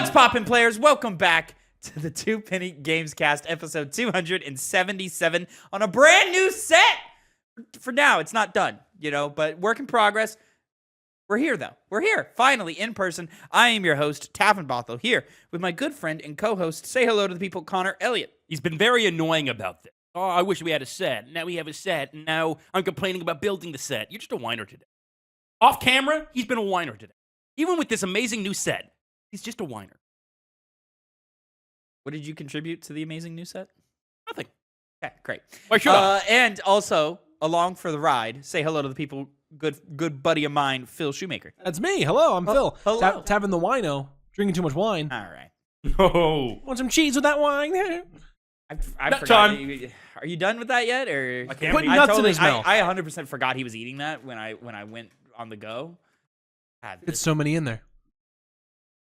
What's poppin', players? Welcome back to the Two Penny Gamescast, episode 277 on a brand new set. For now, it's not done, but work in progress. We're here, though. We're here, finally, in person. I am your host, Tavin Bothel, here with my good friend and co-host. Say hello to the people, Connor Elliott. He's been very annoying about this. Oh, I wish we had a set. Now we have a set, and now I'm complaining about building the set. You're just a whiner today. Off camera, he's been a whiner today. Even with this amazing new set, he's just a whiner. What did you contribute to the amazing new set? Nothing. Okay, great. Why should I? And also, along for the ride, say hello to the people, good buddy of mine, Phil Shoemaker. That's me. Hello, I'm Phil. Hello. Tavin the wino, drinking too much wine. All right. No. Want some cheese with that wine? I forgot. Are you done with that yet? Or I can't Putting wait. nuts in his mouth. I 100% forgot he was eating that when I went on the go. It's so many in there.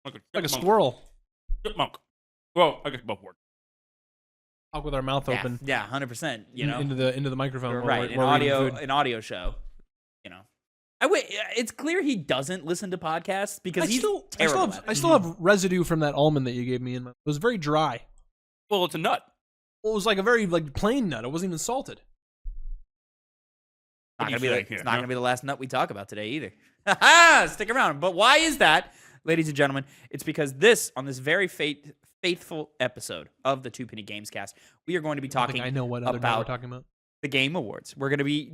Like a chipmunk. squirrel. Chipmunk. Well, I guess both work. Talk with our mouth open. Yeah, 100%. Into the microphone. Right. An audio show. It's clear he doesn't listen to podcasts because he's terrible. I still have residue from that almond that you gave me. It was very dry. Well, it's a nut. Well, it was like a very plain nut. It wasn't even salted. It's not gonna be the last nut we talk about today either. Stick around. But why is that, ladies and gentlemen? It's because on this very faithful episode of the Two Penny Gamescast, we are going to be talking I know what other night we're talking about. The Game Awards. We're going to be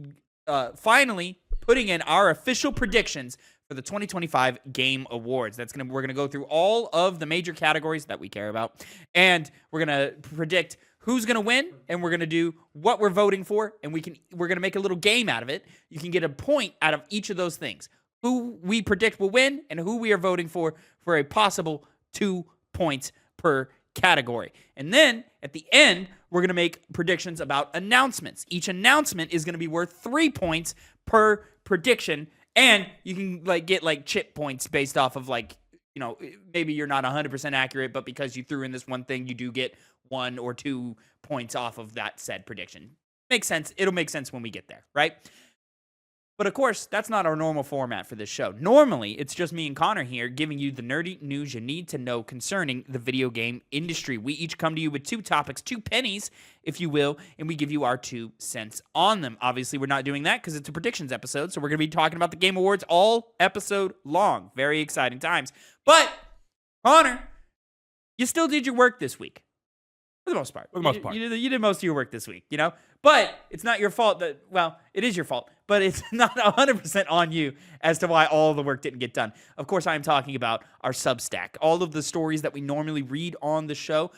finally putting in our official predictions for the 2025 Game Awards. We're gonna go through all of the major categories that we care about, and we're gonna predict who's gonna win, and we're gonna do what we're voting for, and we're gonna make a little game out of it. You can get a point out of each of those things. Who we predict will win, and who we are voting for a possible 2 points per category. And then at the end, we're gonna make predictions about announcements. Each announcement is gonna be worth 3 points per prediction. And you can get chip points based off of maybe you're not 100% accurate, but because you threw in this one thing, you do get 1 or 2 points off of that said prediction. Makes sense. It'll make sense when we get there, right? But of course, that's not our normal format for this show. Normally, it's just me and Connor here giving you the nerdy news you need to know concerning the video game industry. We each come to you with 2 topics, 2 pennies, if you will, and we give you our 2 cents on them. Obviously, we're not doing that because it's a predictions episode, so we're going to be talking about the Game Awards all episode long. Very exciting times. But, Connor, you still did your work this week. For the most part. You did most of your work this week, But it's not your fault it is your fault, but it's not 100% on you as to why all the work didn't get done. Of course, I am talking about our Substack. All of the stories that we normally read on the show,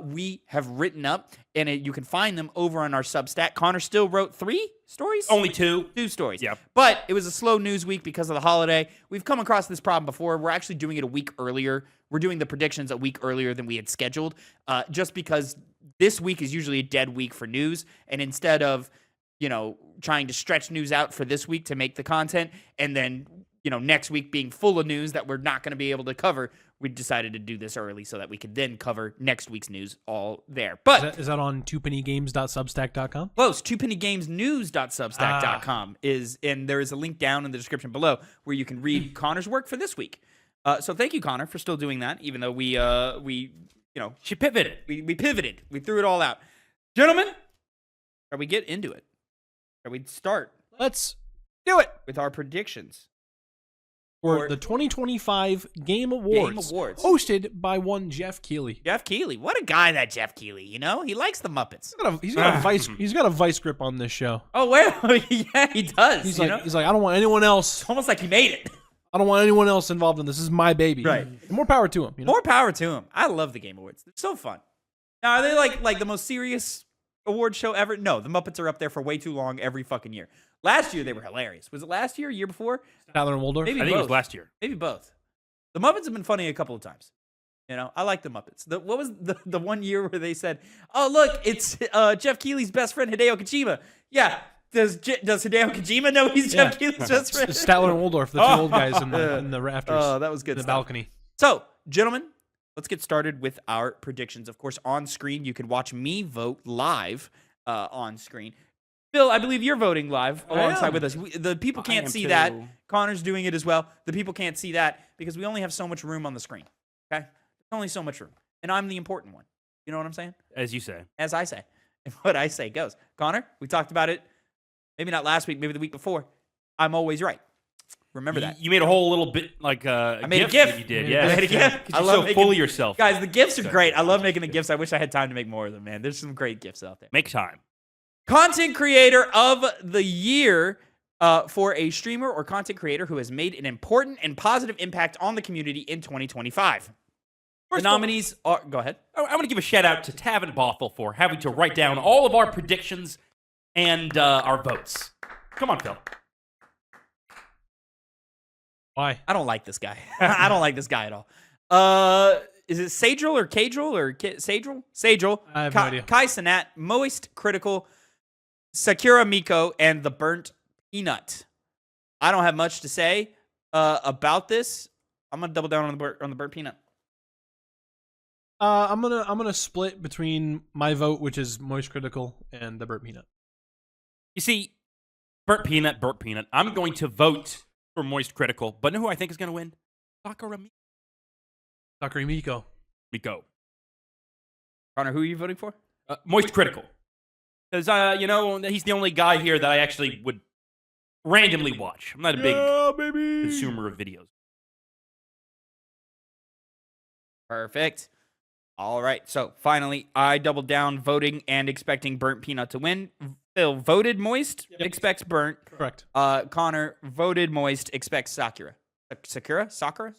we have written up, and you can find them over on our Substack. Connor still wrote 3 stories? Only 2. 2 stories. Yeah. But it was a slow news week because of the holiday. We've come across this problem before. We're actually doing it a week earlier. We're doing the predictions a week earlier than we had scheduled, just because this week is usually a dead week for news. And instead of, trying to stretch news out for this week to make the content, and then, next week being full of news that we're not going to be able to cover, we decided to do this early so that we could then cover next week's news all there. But is that on TwoPennyGames.substack.com? Close. TwoPennyGamesNews.substack.com and there is a link down in the description below where you can read Connor's work for this week. So thank you, Connor, for still doing that, even though we She pivoted. We pivoted. We threw it all out. Gentlemen, shall we get into it? Shall we start? Let's do it. With our predictions. For the 2025 Game Awards. Hosted by one Jeff Keighley. Jeff Keighley. What a guy, that Jeff Keighley, He likes the Muppets. He's got a vice grip on this show. Oh, well, yeah, he does. He's like, I don't want anyone else. It's almost like he made it. I don't want anyone else involved in this. This is my baby. Right. And more power to him. More power to him. I love the Game Awards. It's so fun. Now, are they like the most serious award show ever? No, the Muppets are up there for way too long every fucking year. Last year, they were hilarious. Was it last year, year before? Tyler and Waldorf? Maybe I think both. it was last year. Maybe both. The Muppets have been funny a couple of times. I like the Muppets. What was the one year where they said, oh, look, it's Jeff Keighley's best friend, Hideo Kojima. Yeah. Does Hideo Kojima know he's Jeff Keighley's best friend? It's Statler and Waldorf, the 2 old guys in the rafters. Oh, that was good in the stuff. balcony. So, gentlemen, let's get started with our predictions. Of course, on screen, you can watch me vote live on screen. Phil, I believe you're voting live alongside with us. The people can't see that. Connor's doing it as well. The people can't see that because we only have so much room on the screen. Okay? only so much room. And I'm the important one. You know what I'm saying? As you say. As I say. And what I say goes. Connor, we talked about it. Maybe not last week, maybe the week before. I'm always right. Remember that. You made a whole little bit like I made a GIF. that you did. I made a GIF. I love so full of yourself. Guys, the GIFs are great. I love making the GIFs. I wish I had time to make more of them, man. There's some great GIFs out there. Make time. Content creator of the year for a streamer or content creator who has made an important and positive impact on the community in 2025. The nominees are... Go ahead. I want to give a shout out to Tavin Bothel for having to write down all of our predictions and our votes. Come on, Phil. Why? I don't like this guy. I don't like this guy at all. Is it Sadril or Cadril or Sadril? Sadril. I have no idea. Kai Sanat, Moist Critical, Sakura Miko, and the Burnt Peanut. I don't have much to say about this. I'm gonna double down on the Burnt Peanut. I'm gonna split between my vote, which is Moist Critical, and the Burnt Peanut. You see, Burnt Peanut. I'm going to vote for Moist Critical, but know who I think is going to win? Sakura Miko. Miko. Connor, who are you voting for? Moist Critical. Because, he's the only guy here that I actually would randomly watch. I'm not a big consumer of videos. Perfect. All right. So, finally, I doubled down voting and expecting Burnt Peanut to win. Phil voted Moist, expects Burnt. Correct. Connor voted Moist, expects Sakura. Sakura.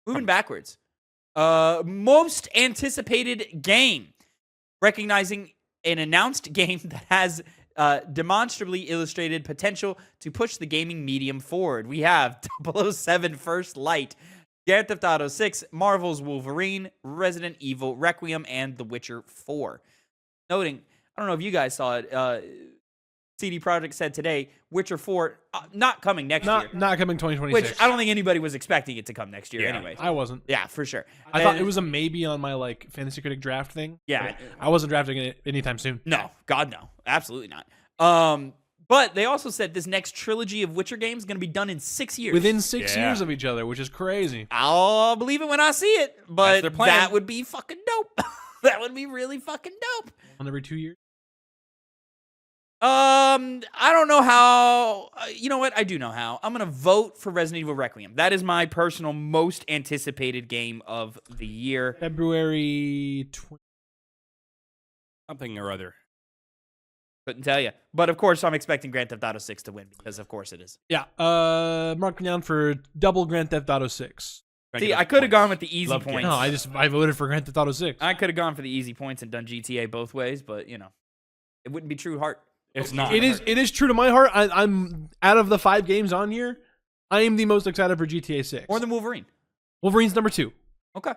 Moving backwards. Most anticipated game. Recognizing an announced game that has demonstrably illustrated potential to push the gaming medium forward. We have 007 First Light, Grand Theft Auto 6, Marvel's Wolverine, Resident Evil Requiem, and The Witcher 4. Noting, I don't know if you guys saw it, CD Projekt said today, Witcher 4 not coming next year. Not coming 2026. Which I don't think anybody was expecting it to come next year anyway. I wasn't. Yeah, for sure. I thought it was a maybe on my Fantasy Critic draft thing. Yeah. I wasn't drafting it anytime soon. No, God no. Absolutely not. But they also said this next trilogy of Witcher games is going to be done in 6 years. Within 6 years of each other, which is crazy. I'll believe it when I see it, but their plan. that would be fucking dope. That would be really fucking dope. One every 2 years? I don't know how. You know what? I do know how. I'm going to vote for Resident Evil Requiem. That is my personal most anticipated game of the year. February 20. Something or other. Couldn't tell you. But of course, I'm expecting Grand Theft Auto 6 to win because of course it is. Yeah. Mark me down for double Grand Theft Auto 6. See, I could have gone with the easy points. No, I voted for Grand Theft Auto 6. I could have gone for the easy points and done GTA both ways, but it wouldn't be true heart. It's not. It is true to my heart. I'm out of the 5 games on here, I am the most excited for GTA 6. More than Wolverine. Wolverine's number 2. Okay.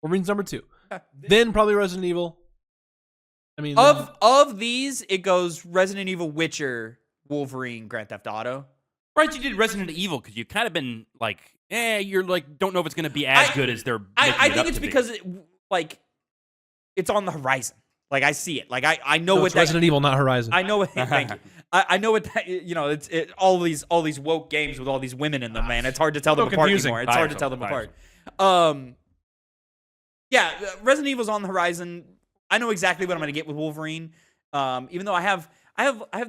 Wolverine's number 2. Okay. Then probably Resident Evil. I mean, of these, it goes Resident Evil, Witcher, Wolverine, Grand Theft Auto. Right, you did Resident Evil because you've kind of been like, you're like, don't know if it's going to be as good as they're. I think it's because it's on the horizon. Like I see it. Like I know what it's Resident Evil, not Horizon. I know what. Thank you. I know what that. It's all these woke games with all these women in them, man. It's hard to tell them apart anymore. It's hard to tell them apart. Yeah, Resident Evil's on the horizon. I know exactly what I'm going to get with Wolverine. Even though I have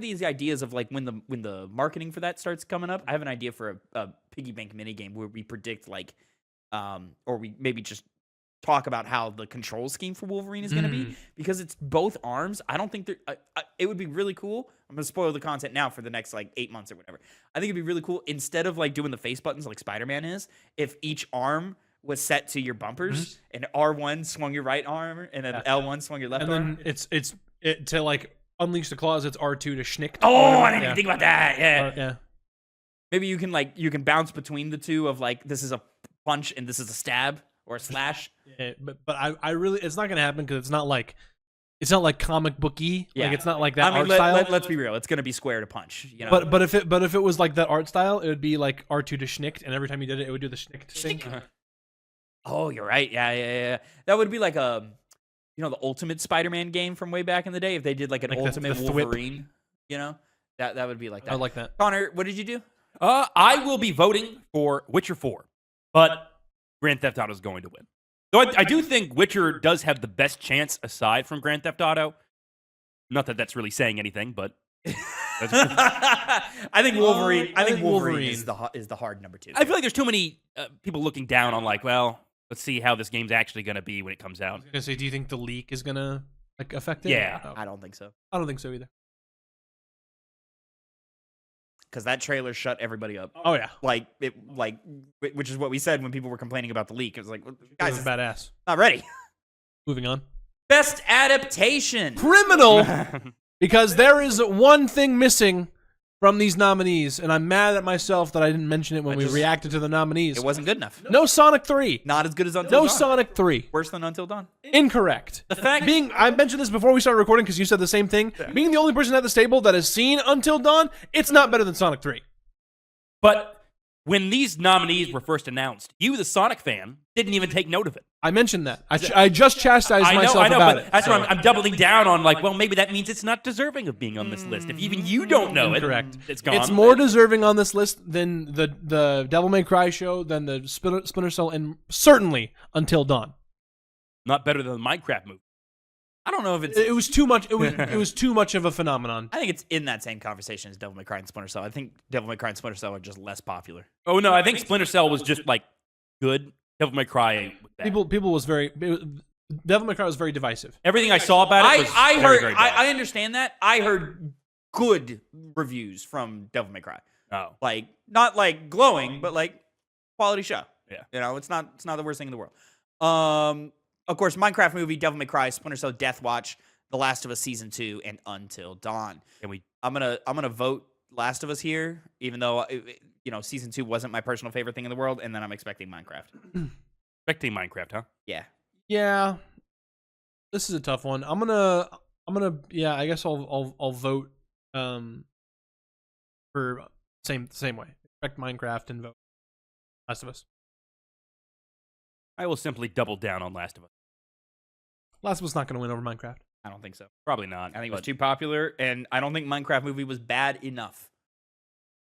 these ideas of like when the marketing for that starts coming up, I have an idea for a piggy bank mini game where we predict or we maybe just talk about how the control scheme for Wolverine is going to be because it's both arms. I don't think it would be really cool. I'm going to spoil the content now for the next 8 months or whatever. I think it'd be really cool instead of doing the face buttons like Spider-Man is, if each arm was set to your bumpers and R1 swung your right arm and then L1 swung your left arm. And then it's to unleash the claws, it's R2 to schnick. Oh, I didn't even think about that. Yeah. Yeah. Maybe you can bounce between the two of this is a punch and this is a stab or a slash. Yeah, but I really, it's not gonna happen because it's not like comic booky. Yeah. It's not like that art style. style. Let's be real. It's gonna be square to punch. But if it was like that art style, it would be like R2 to schnicked, and every time you did it, it would do the schnicked thing. Oh, you're right. Yeah. That would be like the Ultimate Spider-Man game from way back in the day. If they did an Ultimate Wolverine, that would be like that. I like that. Connor, what did you do? I will be voting for Witcher 4, but Grand Theft Auto is going to win. Though I do think Witcher does have the best chance aside from Grand Theft Auto. Not that that's really saying anything, but I think Wolverine. I think Wolverine is the hard number 2. I feel like there's too many people looking down on like, well, let's see how this game's actually going to be when it comes out. I was gonna say, do you think the leak is gonna affect it? Yeah. No. I don't think so. I don't think so either. Because that trailer shut everybody up. Oh yeah, which is what we said when people were complaining about the leak. It was like, guys, it's badass. not ready. Moving on. Best adaptation. Criminal, because there is one thing missing from these nominees, and I'm mad at myself that I didn't mention it when we reacted to the nominees. It wasn't good enough. No Sonic 3. Not as good as Until Dawn. No Sonic 3. Worse than Until Dawn. Incorrect. The fact I mentioned this before we started recording because you said the same thing. Being the only person at this table that has seen Until Dawn, it's not better than Sonic 3. But when these nominees were first announced, you, the Sonic fan, didn't even take note of it. I mentioned that. I just chastised myself I know, about but it. that's why I'm doubling down on, like, well, maybe that means it's not deserving of being on this list. If even you don't know Incorrect. it's gone. It's more deserving on this list than the Devil May Cry show, than the Splinter Cell, and certainly Until Dawn. Not better than the Minecraft movie. I don't know if it's. It was too much. It was too much of a phenomenon. I think it's in that same conversation as Devil May Cry and Splinter Cell. I think Devil May Cry and Splinter Cell are just less popular. Oh, no, I think Splinter Cell was just, like, good. Devil May Cry was bad. People was very. Devil May Cry was very divisive. Everything I saw about it was I very, heard. very bad. I understand that. I heard good reviews from Devil May Cry. Oh. Like not like glowing, but like quality show. Yeah. You know, it's not the worst thing in the world. Of course, Minecraft movie, Devil May Cry, Splinter Cell, Death Watch, The Last of Us Season 2, and Until Dawn. I'm gonna vote Last of Us here, even though Season 2 wasn't my personal favorite thing in the world, and then I'm expecting Minecraft. Expecting Minecraft, huh? Yeah. Yeah. This is a tough one. I'm gonna. Yeah, I guess I'll vote. For same way. Expect Minecraft and vote Last of Us. I will simply double down on Last of Us. Last of Us not gonna win over Minecraft. I don't think so. Probably not. I think it was too popular, and I don't think Minecraft movie was bad enough.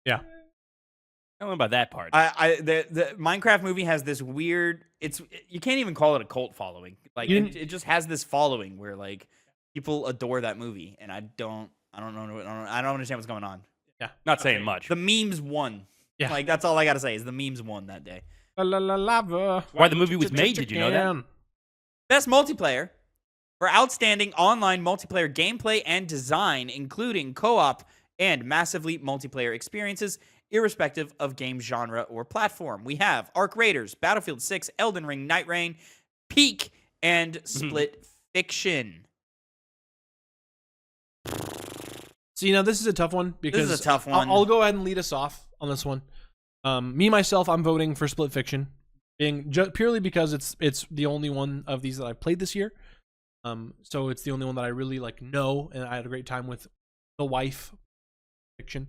Yeah. I don't know about that part. The Minecraft movie has this weird. You can't even call it a cult following. Like it just has this following where like people adore that movie, and I don't know. I don't understand what's going on. Yeah, not saying much. The memes won. Yeah, like that's all I gotta say is the memes won that day. Why the movie was made? Did you know that? Best multiplayer for outstanding online multiplayer gameplay and design, including co-op and massively multiplayer experiences, irrespective of game genre or platform. We have Arc Raiders, Battlefield 6, Elden Ring, Night Rain, Peak, and Split Fiction. See, now this is a tough one because this is a tough one. I'll go ahead and lead us off on this one. Myself, I'm voting for Split Fiction, purely because it's the only one of these that I've played this year. So it's the only one that I really know, and I had a great time with the wife. Fiction.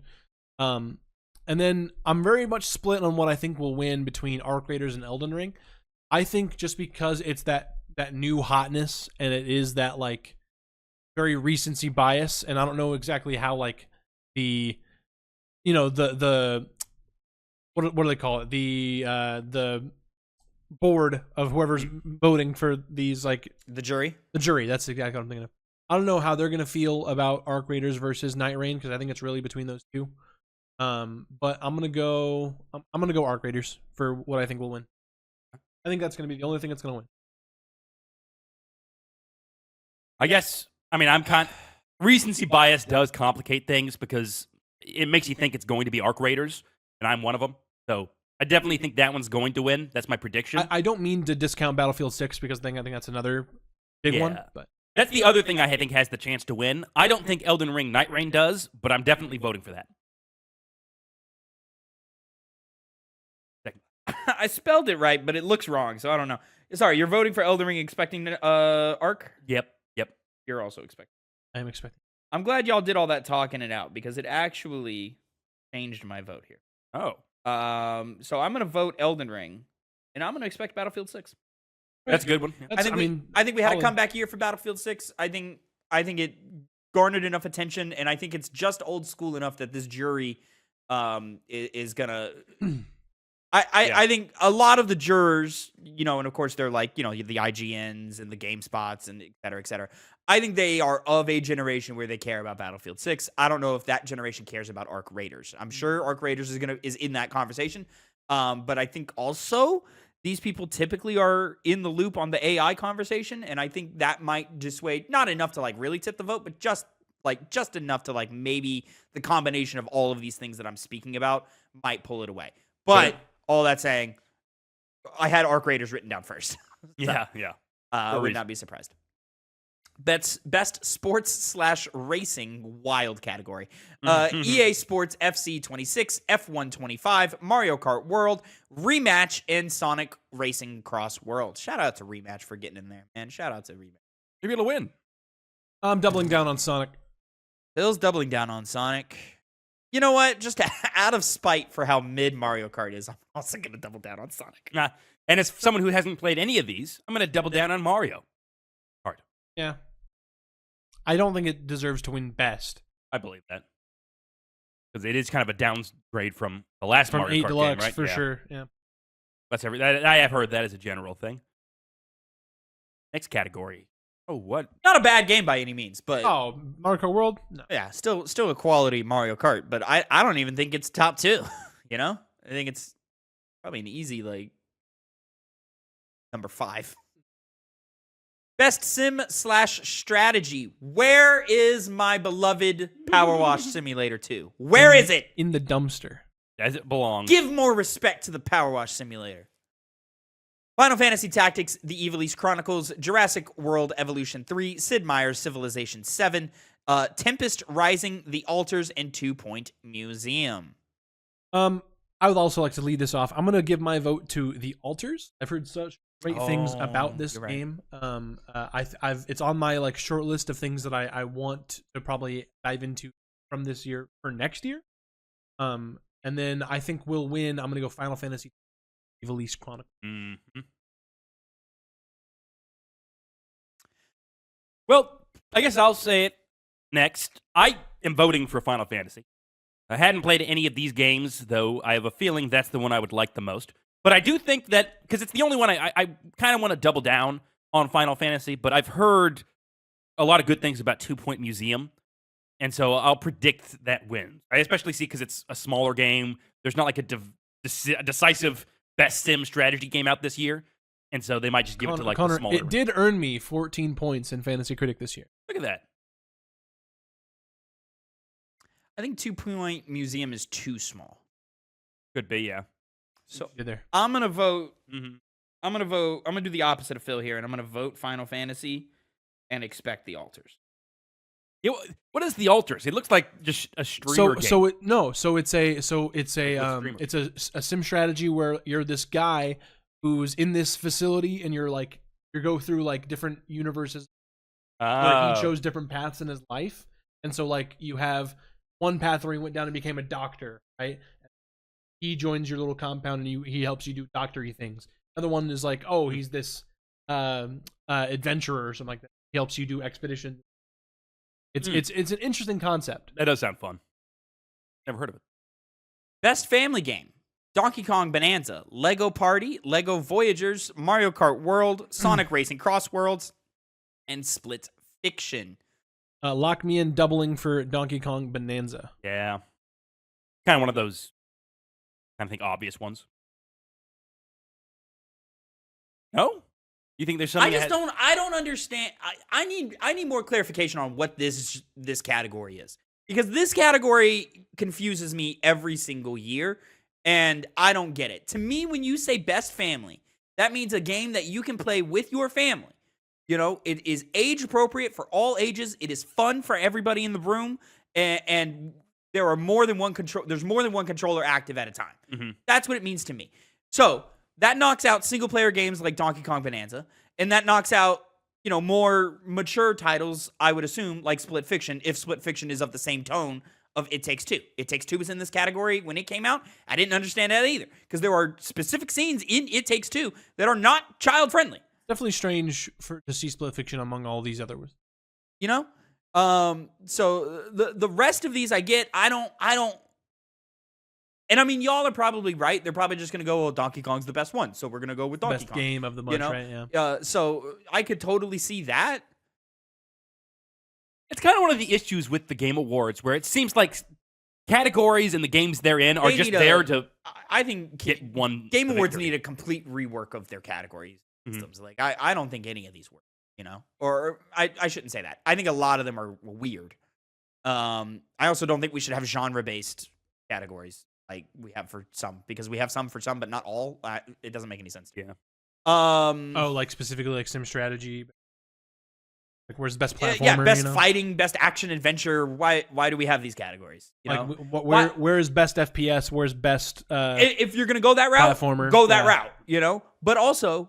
And then I'm very much split on what I think will win between Arc Raiders and Elden Ring. I think just because it's that new hotness, and it is that very recency bias, and I don't know exactly how the what do they call it, the board of whoever's voting for these, the jury. That's exactly what I'm thinking of. I don't know how they're gonna feel about Arc Raiders versus Night Rain, because I think it's really between those two. But I'm gonna go Arc Raiders for what I think will win. I think that's gonna be the only thing that's gonna win. I guess. I mean, recency bias does complicate things because it makes you think it's going to be Arc Raiders, and I'm one of them. So I definitely think that one's going to win. That's my prediction. I don't mean to discount Battlefield 6 because I think that's another big one. But that's the other thing I think has the chance to win. I don't think Elden Ring Night Rain does, but I'm definitely voting for that. I spelled it right, but it looks wrong, so I don't know. Sorry, you're voting for Elden Ring expecting Arc? Yep. You're also expecting. I am expecting. I'm glad y'all did all that talking it out because it actually changed my vote here. Oh. So I'm going to vote Elden Ring, and I'm going to expect Battlefield 6. That's a good one. I think we had a comeback year for Battlefield 6. I think it garnered enough attention, and I think it's just old school enough that this jury is gonna I think a lot of the jurors, and of course they're like, the IGNs and the GameSpots and et cetera, et cetera. I think they are of a generation where they care about Battlefield 6. I don't know if that generation cares about Arc Raiders. I'm sure Arc Raiders is in that conversation. But I think also these people typically are in the loop on the AI conversation, and I think that might dissuade, not enough to like really tip the vote, but just enough to like maybe the combination of all of these things that I'm speaking about might pull it away. But all that saying, I had Arc Raiders written down first. Yeah. I would not be surprised. Best sports/racing wild category. EA Sports FC 26, F1 25, Mario Kart World, Rematch, and Sonic Racing Cross World. Shout out to Rematch for getting in there, man. Shout out to Rematch. Maybe it'll win. I'm doubling down on Sonic. Bill's doubling down on Sonic. You know what? Just out of spite for how mid Mario Kart is, I'm also going to double down on Sonic. And as someone who hasn't played any of these, I'm going to double down on Mario. Hard. Yeah. I don't think it deserves to win best. I believe that. Because it is kind of a downgrade from the last From Mario 8 Kart Deluxe, game, right? for sure. Yeah. I have heard that as a general thing. Next category. Oh, what? Not a bad game by any means, but Oh, Mario Kart World? No. yeah, still a quality Mario Kart. But I don't even think it's top 2. I think it's probably an easy like number 5. Best sim/strategy. Where is my beloved Power Wash Simulator 2? Where is it? In the dumpster. As it belongs. Give more respect to the Power Wash Simulator. Final Fantasy Tactics, The Ivalice Chronicles, Jurassic World Evolution 3, Sid Meier's Civilization 7, Tempest Rising, The Altars, and 2 Point Museum. I would also like to lead this off. I'm going to give my vote to The Altars. I've heard such great things about this game. It's on my like short list of things that I want to probably dive into from this year for next year. And then I think we'll win. I'm going to go Final Fantasy Ivalice Chronicles. Mm-hmm. Well, I guess I'll say it next. I am voting for Final Fantasy. I hadn't played any of these games, though I have a feeling that's the one I would like the most. But I do think that, because it's the only one I kind of want to double down on Final Fantasy, but I've heard a lot of good things about 2 Point Museum, and so I'll predict that wins. I especially see because it's a smaller game. There's not like a decisive best sim strategy game out this year, and so they might just give it to like Connor, the smaller. it did earn me 14 points in Fantasy Critic this year. Look at that. I think 2 Point Museum is too small. Could be, yeah. So you're there. I'm gonna vote. Mm-hmm. I'm gonna do the opposite of Phil here, and I'm gonna vote Final Fantasy and expect The Altars. What is The Altars? It looks like just a streamer game. It's a sim strategy where you're this guy who's in this facility, and you go through like different universes where he chose different paths in his life, and so like you have one path where he went down and became a doctor, right? He joins your little compound and he helps you do doctory things. Another one is like, oh, he's this adventurer or something like that. He helps you do expedition. It's an interesting concept. That does sound fun. Never heard of it. Best family game: Donkey Kong Bonanza, Lego Party, Lego Voyagers, Mario Kart World, Sonic Racing Cross Worlds, and Split Fiction. Lock me in doubling for Donkey Kong Bonanza. Yeah. Kind of one of those, I think, obvious ones. No? You think there's something? I don't understand. I need more clarification on what this category is, because this category confuses me every single year, and I don't get it. To me, when you say best family, that means a game that you can play with your family. It is age appropriate for all ages. It is fun for everybody in the room, and there are more than one control. There's more than one controller active at a time. Mm-hmm. That's what it means to me. So that knocks out single player games like Donkey Kong Bonanza, and that knocks out more mature titles, I would assume, like Split Fiction, if Split Fiction is of the same tone of It Takes Two. It Takes Two was in this category when it came out. I didn't understand that either, because there are specific scenes in It Takes Two that are not child friendly. Definitely strange to see Split Fiction among all these other ones. So the rest of these I get. I don't And I mean, y'all are probably right. They're probably just going to go, well, Donkey Kong's the best one, so we're going to go with Donkey Best Kong. game of the bunch, right? Yeah. So I could totally see that. It's kind of one of the issues with the Game Awards, where it seems like categories and the games they're in are just there to. I think get one. Game Awards need a complete rework of their categories systems. Like I don't think any of these work. Or I shouldn't say that. I think a lot of them are weird. I also don't think we should have genre-based categories like we have for some, because we have some for some, but not all. It doesn't make any sense to me. Like specifically like sim strategy. Like where's best platformer? Yeah, best fighting, best action adventure. Why do we have these categories? Where's best FPS? Where's best? If you're gonna go that route, platformer, go that route. But also,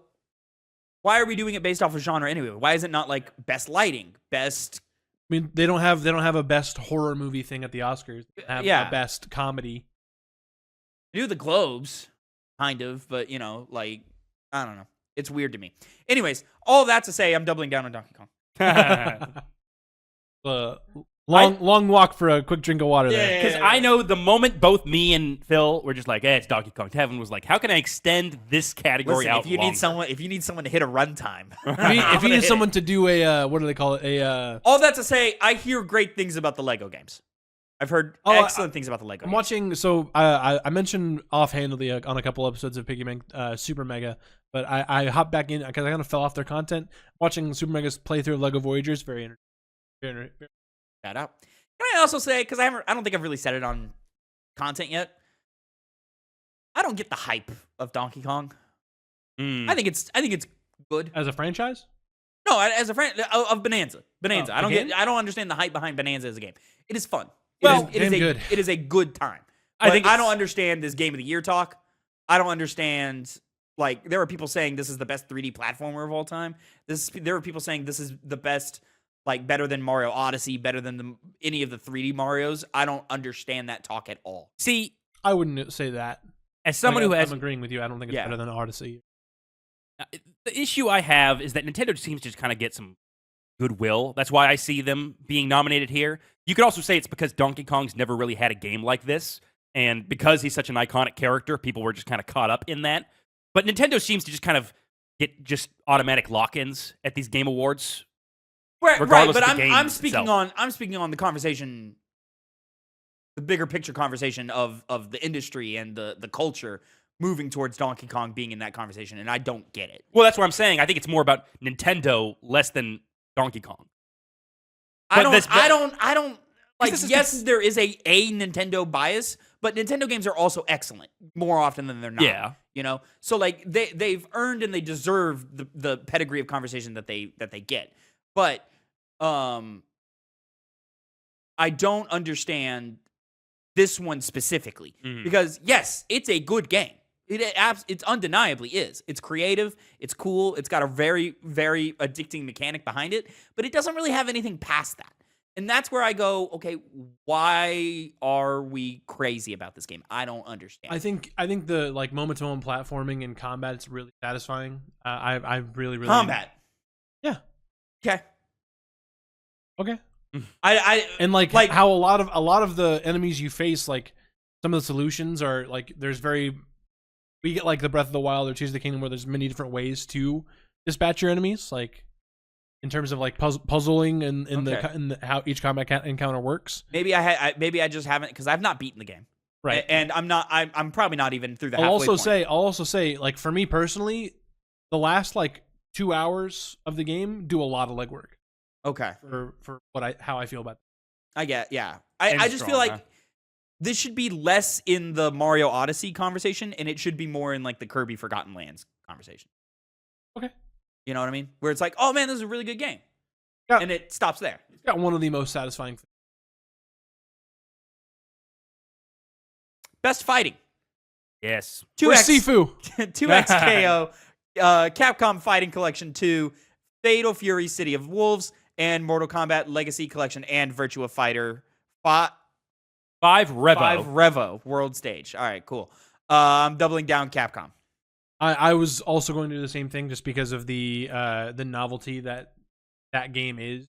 why are we doing it based off of genre anyway? Why is it not like best lighting, best? I mean, they don't have a best horror movie thing at the Oscars. They have a best comedy. They do the Globes, kind of, but I don't know. It's weird to me. Anyways, all that to say, I'm doubling down on Donkey Kong. Long walk for a quick drink of water there. Because I know the moment both me and Phil were just like, it's Donkey Kong. Tavin was like, how can I extend this category out? If you need someone to hit a runtime, if you need someone to do a what do they call it? All that to say, I hear great things about the Lego games. I've heard excellent things about the Lego. I'm watching. So I mentioned offhandedly on a couple episodes of Piggy Bank Super Mega, but I hopped back in because I kind of fell off their content. Watching Super Mega's playthrough of Lego Voyagers, very entertaining. Shout out. Can I also say, because I don't think I've really said it on content yet, I don't get the hype of Donkey Kong. I think it's good As a franchise. No, as a friend of Bonanza. Oh, I don't understand the hype behind Bonanza as a game. It is fun. It is a good time. I don't understand this Game of the Year talk. I don't understand. Like, there are people saying this is the best 3D platformer of all time. There are people saying this is the best, like, better than Mario Odyssey, better than any of the 3D Marios. I don't understand that talk at all. See, I wouldn't say that. As someone who has, I'm agreeing with you. I don't think it's better than Odyssey. The issue I have is that Nintendo seems to just kind of get some goodwill. That's why I see them being nominated here. You could also say it's because Donkey Kong's never really had a game like this, and because he's such an iconic character, people were just kind of caught up in that. But Nintendo seems to just kind of get just automatic lock-ins at these game awards. Right, regardless but of the game I'm speaking itself. on the conversation, the bigger picture conversation of the industry and the culture moving towards Donkey Kong being in that conversation, and I don't get it. Well, that's what I'm saying. I think it's more about Nintendo less than Donkey Kong. I don't like. Yes, there is a Nintendo bias, but Nintendo games are also excellent more often than they're not. Yeah, so like they've earned and they deserve the pedigree of conversation that they get. But I don't understand this one specifically because yes, it's a good game. It undeniably is. It's creative. It's cool. It's got a very, very addicting mechanic behind it, but it doesn't really have anything past that. And that's where I go, okay, why are we crazy about this game? I don't understand. I think the like moment-to-moment platforming and combat is really satisfying. I really combat. Yeah. Okay. I and like how a lot of the enemies you face, like some of the solutions are like we get like the Breath of the Wild or Tears of the Kingdom where there's many different ways to dispatch your enemies, like in terms of like puzzling and how each combat encounter works. Maybe I just haven't, because I've not beaten the game. Right. And I'm probably not even through the I'll halfway point. I'll also say like for me personally, the last like 2 hours of the game do a lot of legwork. Okay. For how I feel about that. I get, yeah. I just feel like this should be less in the Mario Odyssey conversation, and it should be more in like the Kirby Forgotten Lands conversation. Okay. You know what I mean? Where it's like, oh man, this is a really good game. Yeah. And it stops there. It's got one of the most satisfying things. Best fighting. Yes. 2X Sifu. 2X KO, Capcom Fighting Collection 2, Fatal Fury City of Wolves, and Mortal Kombat Legacy Collection and Virtua Fighter 5 Revo World Stage. All right, cool. I'm doubling down Capcom. I was also going to do the same thing just because of the novelty that game is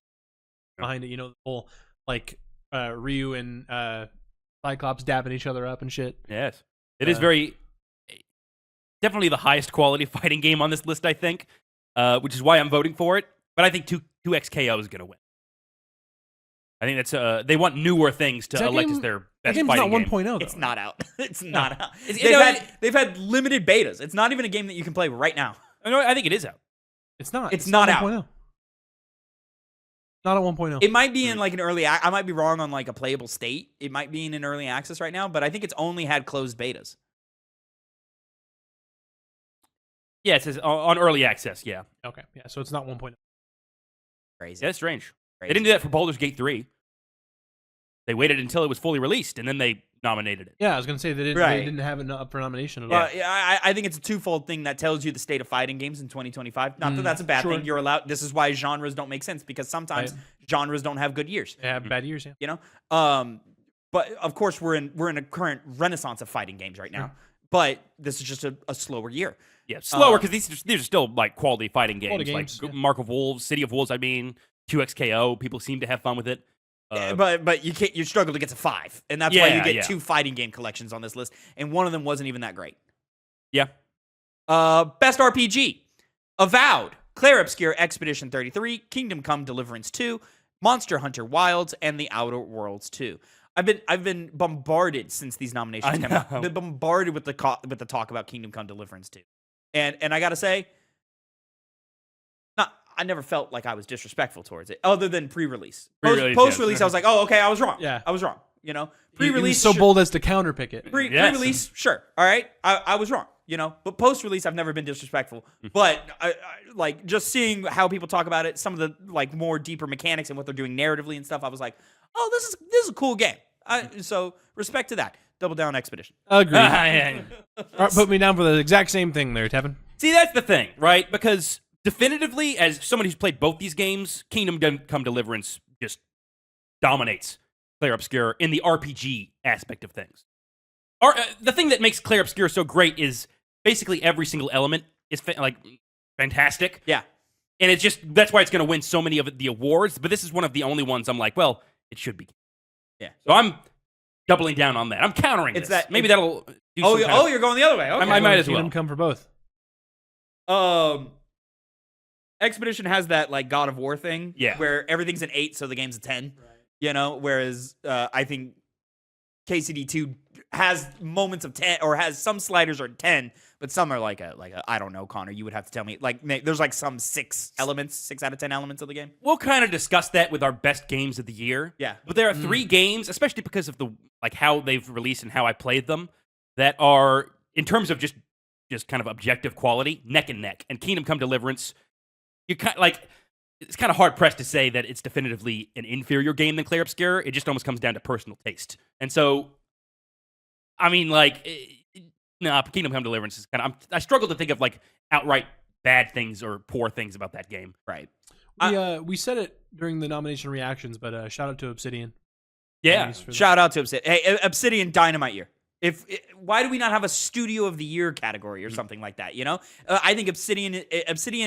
behind it. The whole like Ryu and Cyclops dabbing each other up and shit. Yes. It is definitely the highest quality fighting game on this list, I think, which is why I'm voting for it. But I think 2XKO is going to win. I think that's they want newer things to elect as their best game's fighting not game. 1.0 though. It's not out. It's not out. They've had limited betas. It's not even a game that you can play right now. No, I think it is out. It's not. It's not out. 1.0. Not at 1.0. It might be in like an early. I might be wrong on like a playable state. It might be in an early access right now, but I think it's only had closed betas. Yeah, it says on early access. Yeah, Okay. Yeah. So it's not 1.0. Crazy. that's strange. Crazy. They didn't do that for Baldur's Gate 3. They waited until it was fully released, and then they nominated it. Yeah, I was gonna say they didn't have it up for nomination at all. Well, I think it's a twofold thing that tells you the state of fighting games in 2025. Not that that's a bad thing. You're allowed. This is why genres don't make sense, because sometimes genres don't have good years. They have bad years. Yeah. You know. But of course we're in a current renaissance of fighting games right now. But this is just a slower year. Yeah, slower because these are still like quality fighting games. Games, like Mark of Wolves, City of Wolves. I mean, 2XKO. People seem to have fun with it. But you can't. You struggle to get to 5, and that's why you get 2 fighting game collections on this list, and one of them wasn't even that great. Yeah. Best RPG: Avowed, Clair Obscur Expedition 33, Kingdom Come Deliverance 2, Monster Hunter Wilds, and The Outer Worlds 2. I've been bombarded since these nominations came out. I've been bombarded with the talk about Kingdom Come Deliverance 2, and I gotta say, I never felt like I was disrespectful towards it, other than pre-release. Post-release, I was like, oh, okay, I was wrong. Yeah. I was wrong. You know, Pre-release, so bold as to counterpick it. Pre-release, sure. All right, I was wrong. You know, but post-release, I've never been disrespectful. But I like just seeing how people talk about it, some of the like more deeper mechanics and what they're doing narratively and stuff. I was like, oh, this is a cool game. So respect to that. Double Down Expedition. Agreed. All right, put me down for the exact same thing there, Tevin. See, that's the thing, right? Because definitively, as somebody who's played both these games, Kingdom Come Deliverance just dominates Clair Obscur in the RPG aspect of things. The thing that makes Clair Obscur so great is basically every single element is fantastic. Yeah. And it's just, that's why it's going to win so many of the awards. But this is one of the only ones I'm like, well, it should be. Yeah. So I'm doubling down on that. I'm countering this. Maybe that'll do you're going the other way. Okay. I might as well. Kingdom Come for both. Expedition has that like God of War thing, where everything's an 8, so the game's a 10. Right. You know, whereas I think KCD 2 has moments of 10, or has some sliders are 10, but some are like a I don't know, Connor. You would have to tell me. Like there's like some 6 out of 10 elements of the game. We'll kind of discuss that with our best games of the year. Yeah, but there are 3 games, especially because of the like how they've released and how I played them, that are in terms of just kind of objective quality, neck and neck. And Kingdom Come Deliverance, you kind of like. It's kind of hard pressed to say that it's definitively an inferior game than Clair Obscur. It just almost comes down to personal taste. And so, I mean, like, Kingdom Come Deliverance is kind of. I struggle to think of like outright bad things or poor things about that game. Right. We said it during the nomination reactions, but shout out to Obsidian. Yeah. Shout out to Obsidian. Hey, Obsidian, dynamite year. Why do we not have a Studio of the Year category or something like that? You know, I think Obsidian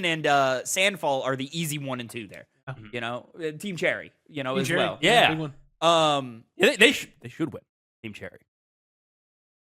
and Sandfall are the easy 1 and 2 there. You know, Team Cherry. You know, as well. Yeah. Big one. They should win Team Cherry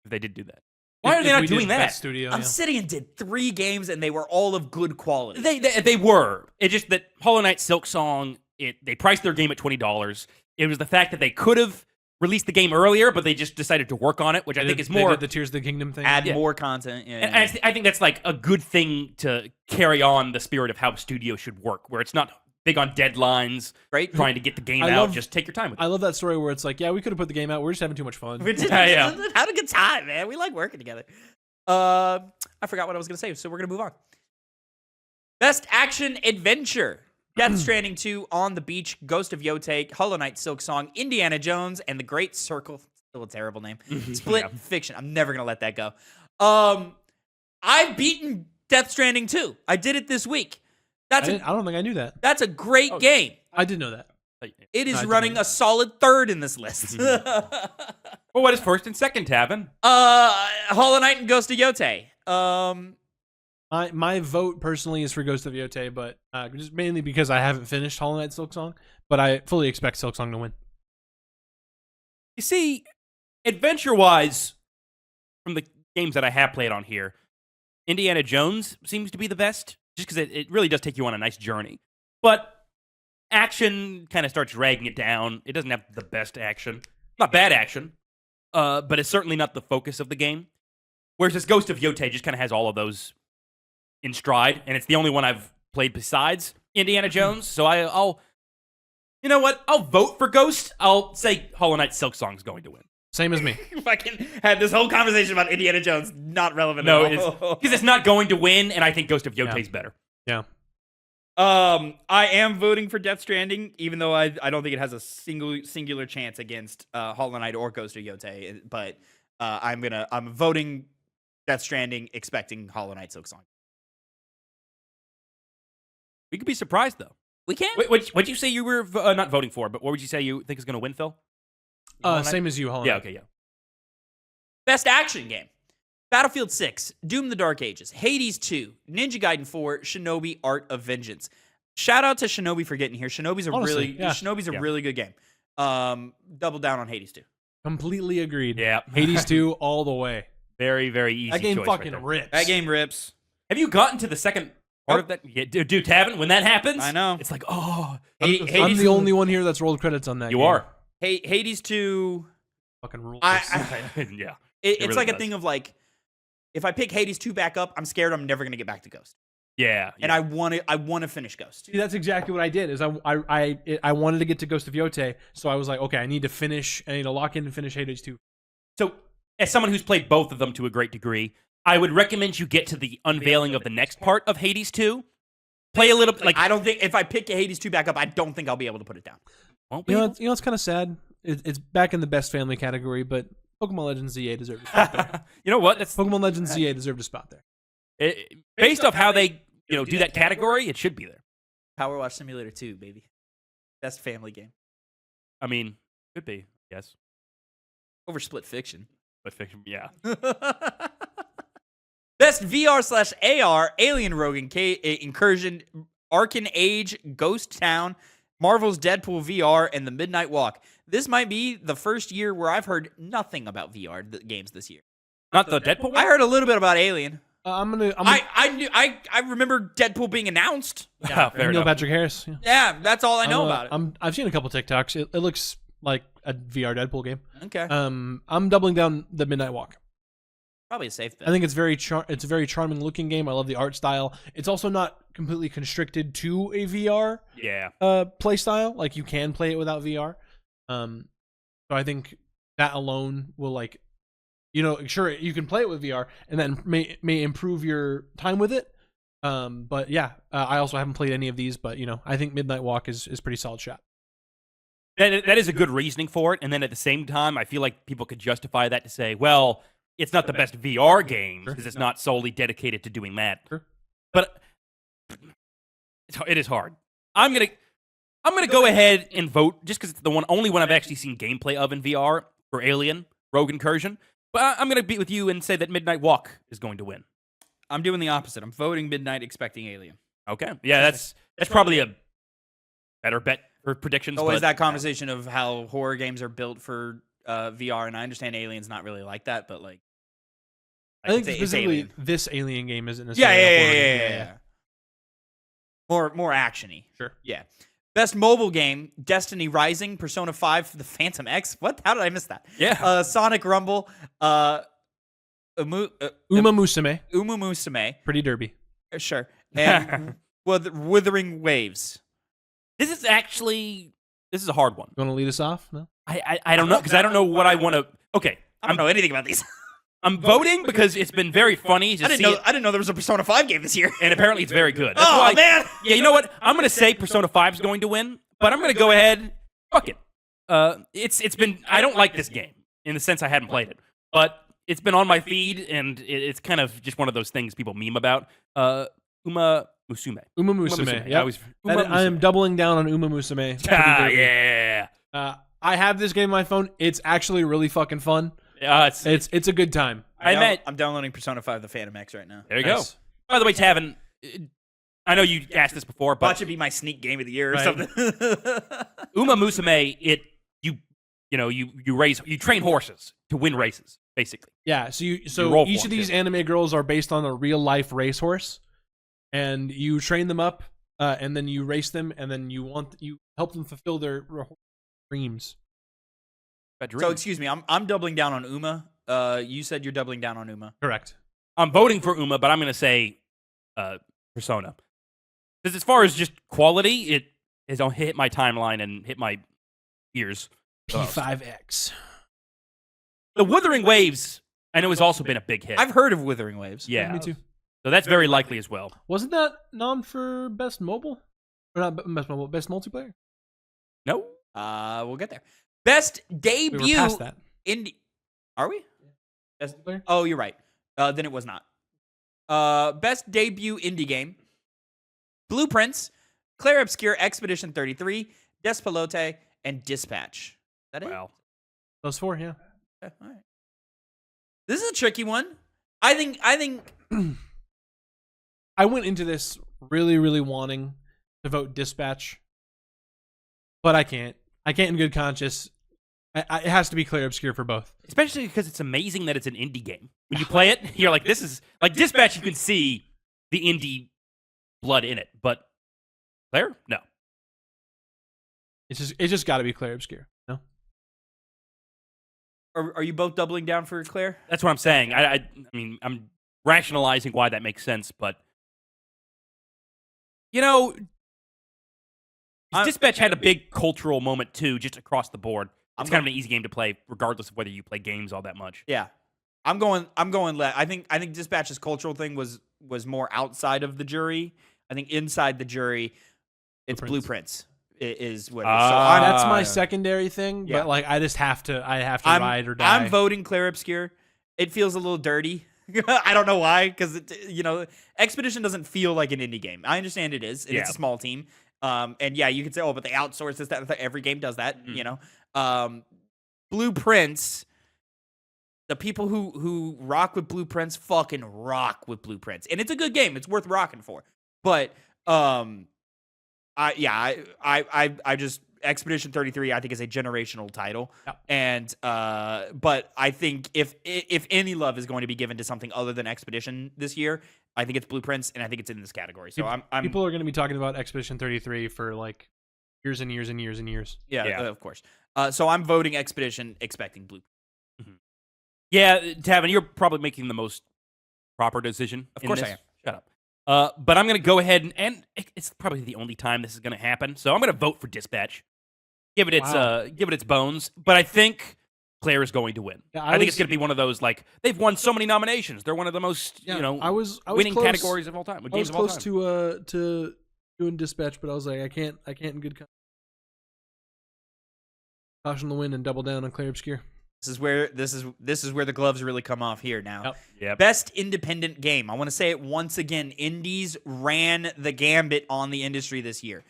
if they did do that. Why are they not doing that? Studio, Obsidian did 3 games and they were all of good quality. They were. It's just that Hollow Knight, Silksong, they priced their game at $20. It was the fact that they could have released the game earlier, but they just decided to work on it, which I think is more... They did the Tears of the Kingdom thing. Add more content. Yeah, and I think that's like a good thing to carry on the spirit of how studios should work, where it's not big on deadlines, right? Trying to get the game out. Just take your time with it. I love that story where it's like, yeah, we could have put the game out. We're just having too much fun. Had a good time, man. We like working together. I forgot what I was going to say, so we're going to move on. Best Action Adventure. Death Stranding 2, On the Beach, Ghost of Yotei, Hollow Knight, Silksong, Indiana Jones, and The Great Circle. Still a terrible name. Split Fiction. I'm never going to let that go. I've beaten Death Stranding 2. I did it this week. I don't think I knew that. That's a great game. I did know that. It is running a solid 3rd in this list. Well, what is 1st and 2nd, Tavin? Hollow Knight and Ghost of Yotei. My vote personally is for Ghost of Yotei, but just mainly because I haven't finished Hollow Knight Silksong, but I fully expect Silksong to win. You see, Adventure-wise, from the games that I have played on here, Indiana Jones seems to be the best, just because it really does take you on a nice journey. But action kind of starts dragging it down. It doesn't have the best action. Not bad action, but it's certainly not the focus of the game. Whereas this Ghost of Yotei just kind of has all of those in stride, and it's the only one I've played besides Indiana Jones. So I'll you know what? I'll vote for Ghost. I'll say Hollow Knight Silk Song's going to win. Same as me. Fucking had this whole conversation about Indiana Jones, not relevant No, at all. because it's not going to win, and I think Ghost of Yotei's better. Yeah. I am voting for Death Stranding, even though I don't think it has a singular chance against Hollow Knight or Ghost of Yotei. But I'm voting Death Stranding, expecting Hollow Knight Silk Song. We could be surprised, though. We can. What'd you say you were not voting for, but what would you say you think is going to win, Phil? Same as you, Hollow Knight. Yeah, okay, yeah. Best action game: Battlefield 6, Doom: The Dark Ages, Hades 2, Ninja Gaiden 4, Shinobi: Art of Vengeance. Shout out to Shinobi for getting here. Shinobi's a really good game. Double down on Hades 2. Completely agreed. Yeah. Hades 2 all the way. Very, very easy That game choice fucking right there. rips. That game rips. Have you gotten to the second part of that? Yeah, dude, Tavin, when that happens, I know. it's like, oh. I'm the only one here that's rolled credits on that You game. are. Hades 2. Fucking rules. Yeah. It's really like does. a thing of like, if I pick Hades 2 back up, I'm scared I'm never gonna get back to Ghost. Yeah. And I want to finish Ghost. See, that's exactly what I did. Is I wanted to get to Ghost of Yotei, so I was like, okay, I need to lock in and finish Hades 2. So, as someone who's played both of them to a great degree, I would recommend you get to the unveiling of the next part of Hades 2. Play a little like I don't think if I pick Hades 2 back up, I don't think I'll be able to put it down. won't be You able- know, it's kind of sad. It's back in the best family category, but Pokemon Legends ZA deserved a spot there. You know what? That's Pokemon Legends ZA deserved a spot there. based off how they do that category. It should be there. Power Wash Simulator 2, baby. Best family game. I mean, could be. Yes, Over Split Fiction. but fiction. Yeah. Best VR/AR, Alien Rogue Incursion, Arcan Age, Ghost Town, Marvel's Deadpool VR, and The Midnight Walk. This might be the first year where I've heard nothing about VR games this year. Not the Deadpool one? I heard a little bit about Alien. I'm gonna I remember Deadpool being announced. Yeah, fair Neil enough. Patrick Harris. Yeah. Yeah, that's all I know about it. I've seen a couple TikToks. It looks like a VR Deadpool game. Okay, I'm doubling down the Midnight Walk. probably a safe bet. I think it's it's a very charming looking game. I love the art style. It's also not completely constricted to a VR Yeah. play style. Like you can play it without VR. So I think that alone will sure you can play it with VR and then may improve your time with it. But yeah, I also haven't played any of these, but I think Midnight Walk is pretty solid shot. That is a good reasoning for it. And then at the same time, I feel like people could justify that to say, well, it's not the best VR game because it's not solely dedicated to doing that. Sure. But it is hard. I'm gonna go ahead and vote just because it's the only one I've actually seen gameplay of in VR for Alien Rogue Incursion. But I'm gonna be with you and say that Midnight Walk is going to win. I'm doing the opposite. I'm voting Midnight, expecting Alien. Okay. Yeah, that's probably a better bet for predictions. Always but, that conversation of how horror games are built for VR, and I understand Alien's not really like that, but like I think it's specifically Alien. this Alien game isn't Yeah, necessarily a horror game. yeah. More actiony. Sure. Yeah. Best mobile game: Destiny Rising, Persona 5, The Phantom X. What? How did I miss that? Yeah. Sonic Rumble, Uma Musume, Musume. pretty derby. Sure. And Withering Waves. This is a hard one. You want to lead us off? No. I don't know because I don't know what I want to. Okay, I don't know anything about these. I'm voting because it's been very funny to I see didn't know there was a Persona 5 game this year. and apparently it's very good. That's Oh why, man! Yeah, you know what? I'm gonna say Persona 5 is going to win, but I'm gonna go ahead. Fuck it. It's been. I don't like this game in the sense I hadn't played it, but it's been on my feed and it's kind of just one of those things people meme about. Uma Musume. Uma Musume. Yeah. I am Musume. doubling down on Uma Musume. Pretty Ah, derby. yeah. I have this game on my phone. It's actually really fucking fun. It's a good time. I'm downloading Persona 5 The Phantom X right now. There you Nice. go. By the way, Tavin, I know you asked this before, but Watch it be my sneak game of the year or Right. something. Uma Musume, you train horses to win races, basically. Yeah, so roll each for of it, these too. anime girls are based on a real life racehorse, and you train them up, and then you race them, and then you help them fulfill their dreams. So excuse me, I'm doubling down on Uma. You said you're doubling down on Uma. Correct. I'm voting for Uma, but I'm going to say Persona. Because as far as just quality, it has hit my timeline and hit my ears. P5X. The Wuthering Waves, I know, has also been a big hit. I've heard of Wuthering Waves. Yeah, Me too. So that's very likely as well. Wasn't that nom for best mobile? Or not best mobile, best multiplayer? No? We'll get there. Best We were debut past that. indie. Are we? Best... Multiplayer? Oh, you're right. Then it was not. Best debut indie game. Blueprints, Claire Obscure, Expedition 33, Despelote, and Dispatch. Is that it? Well, Those 4, yeah. Okay, all right. This is a tricky one. I think I went into this really, really wanting to vote Dispatch, but I can't. I can't in good conscience. It has to be Claire Obscure for both. especially because it's amazing that it's an indie game. When you play it, you're like, this is... Like, Dispatch, you can see the indie blood in it, but Claire? No. It's just got to be Claire Obscure. No, are you both doubling down for Claire? That's what I'm saying. I mean, I'm rationalizing why that makes sense, but... Dispatch had a big cultural moment, too, just across the board. It's kind of an easy game to play, regardless of whether you play games all that much. Yeah. I'm going I think Dispatch's cultural thing was more outside of the jury. I think inside the jury it's Blueprints is what it is. So that's my secondary thing. Yeah. But like, I have to ride or die. I'm voting Claire Obscure. It feels a little dirty. I don't know why, because Expedition doesn't feel like an indie game. I understand it is. It's a small team. And yeah, you could say, oh, but they outsource this, that, every game does that, Blueprints, the people who rock with Blueprints fucking rock with Blueprints. And it's a good game. It's worth rocking for. But I just Expedition 33 I think is a generational title. Yep. And but I think if any love is going to be given to something other than Expedition this year, I think it's Blueprints, and I think it's in this category. So people are going to be talking about Expedition 33 for like years and years and years and years. Yeah. Of course. So I'm voting Expedition, expecting Blueprints. Mm-hmm. Yeah, Tavin, you're probably making the most proper decision. Of course I am. Shut up. But I'm going to go ahead and it's probably the only time this is going to happen. So I'm going to vote for Dispatch. Give it its bones. But I think Claire is going to win. Yeah, I think it's going to be one of those, like, they've won so many nominations. They're one of the most, I was winning close, categories of all time. I was close to doing Dispatch, but I was like, I can't in good caution the wind and double down on Claire Obscure. This is where the gloves really come off here now. Yep. Best independent game. I want to say it once again. Indies ran the gambit on the industry this year.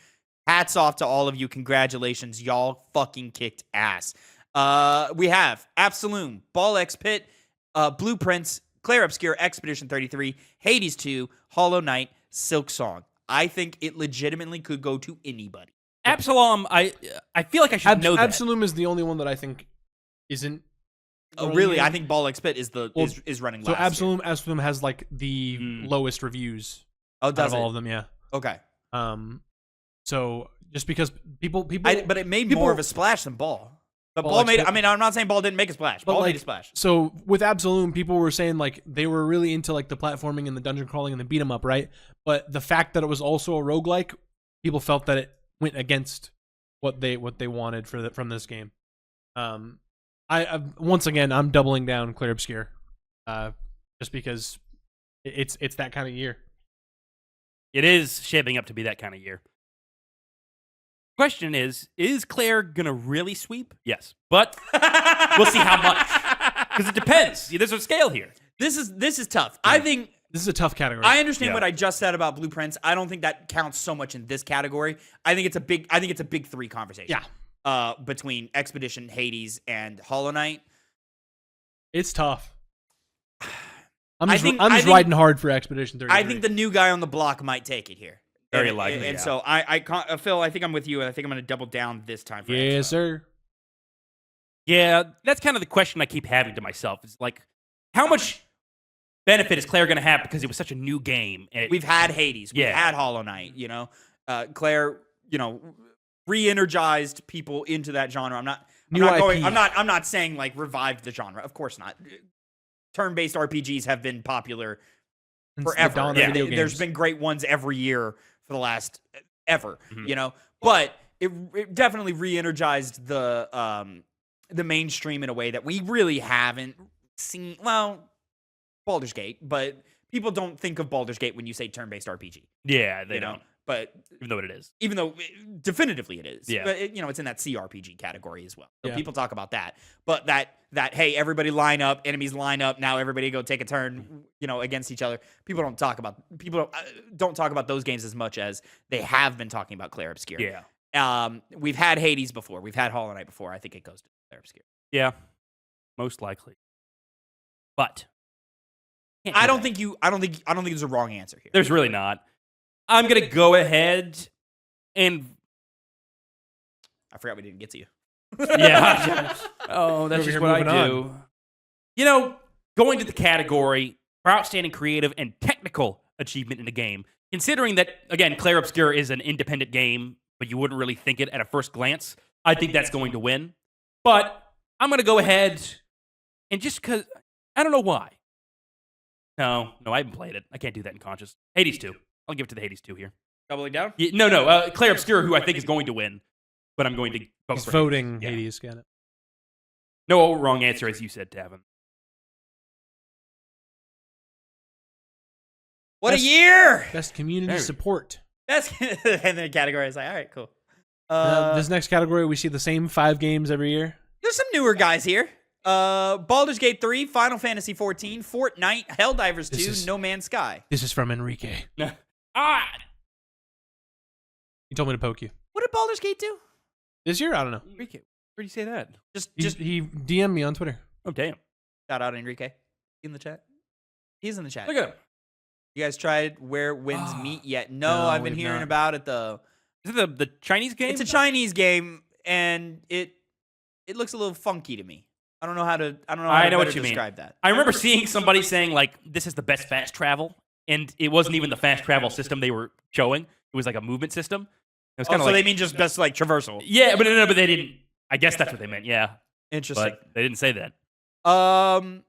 Hats off to all of you. Congratulations. Y'all fucking kicked ass. We have Absolum, Ball X Pit, Blueprints, Claire Obscure, Expedition 33, Hades 2, Hollow Knight, Silk Song. I think it legitimately could go to anybody. Absalom, I feel like I should know that. Absolum is the only one that I think isn't. Oh, really? I think Ball X Pit is is running last. So Absolum has like the lowest reviews. Oh, does out of it? all of them? Yeah. Okay. So just because people, but it made more of a splash than Ball. But Ball made. I mean, I'm not saying Ball didn't make a splash. Ball made a splash. So with Absolum, people were saying like they were really into like the platforming and the dungeon crawling and the beat 'em up, right? But the fact that it was also a roguelike, people felt that it went against what they wanted from this game. I once again I'm doubling down Claire Obscure, just because it's that kind of year. It is shaping up to be that kind of year. Question is Claire gonna really sweep? Yes, but we'll see how much, because it depends. There's a scale here. This is tough. I think this is a tough category. I understand what I just said about Blueprints. I don't think that counts so much in this category. I think it's a big three conversation. Yeah. Between Expedition, Hades, and Hollow Knight. It's tough. I'm just riding hard for Expedition 33. I think the new guy on the block might take it here. Very likely. And so Phil, I think I'm with you, and I think I'm going to double down this time for Yes, sir. Yeah, that's kind of the question I keep having to myself. It's like, how much benefit is Claire going to have because it was such a new game? And We've had Hades. We've Yeah. had Hollow Knight. Claire, re-energized people into that genre. I'm not saying like revived the genre. Of course not. Turn-based RPGs have been popular Since the forever. dawn of video games. There's been great ones every year for the last ever. Mhm. But it definitely re-energized the mainstream in a way that we really haven't seen. Well, Baldur's Gate, but people don't think of Baldur's Gate when you say turn-based RPG. yeah, they don't. But Even though it is. even though definitively it is, Yeah. but it's in that CRPG category as well. So Yeah. people talk about that. But that hey, everybody line up, enemies line up. Now everybody go take a turn, against each other. People don't talk about those games as much as they have been talking about Clair Obscur. Yeah. We've had Hades before. We've had Hollow Knight before. I think it goes to Clair Obscur. Yeah. Most likely. But I don't think there's a wrong answer here. there's really not. I'm going to go ahead and I forgot we didn't get to you. yeah. Oh, that's Over just here what I moving do. Going to the category for outstanding creative and technical achievement in a game, considering that, again, Clair Obscur is an independent game, but you wouldn't really think it at a first glance, I think that's going to win. But I'm going to go ahead and just because, I don't know why. No, I haven't played it. I can't do that in conscious. Hades 2. I'll give it to the Hades 2 here. Doubling down? Yeah, no, Clair Obscur, who I think is going to win, but I'm going to vote He's for voting Yeah. Hades. Got it. No wrong answer, as you said, Tavin. What a Best- year! Best community There. support. That's and the category is like, all right, cool. This next category, we see the same 5 games every year. There's some newer guys here. Baldur's Gate 3, Final Fantasy 14, Fortnite, Helldivers 2, This is- No Man's Sky. This is from Enrique. He told me to poke you. What did Baldur's Gate do? This year? I don't know. Enrique, where'd you say that? He DM'd me on Twitter. Oh, damn. Shout out Enrique in the chat. He's in the chat. Look at him. You guys tried Where Winds Meet yet? No, No, I've been we've hearing not. about it though. Is it the Chinese game? It's a Chinese game, and it looks a little funky to me. I don't know how to I know what better you mean. describe that. I remember seeing somebody saying, like, this is the best fast travel, and it wasn't even the fast travel system they were showing. It was like a movement system. It was kind of So like, they mean just best like traversal. yeah, but no, but they didn't. I guess that's what they meant, yeah. Interesting. But they didn't say that. I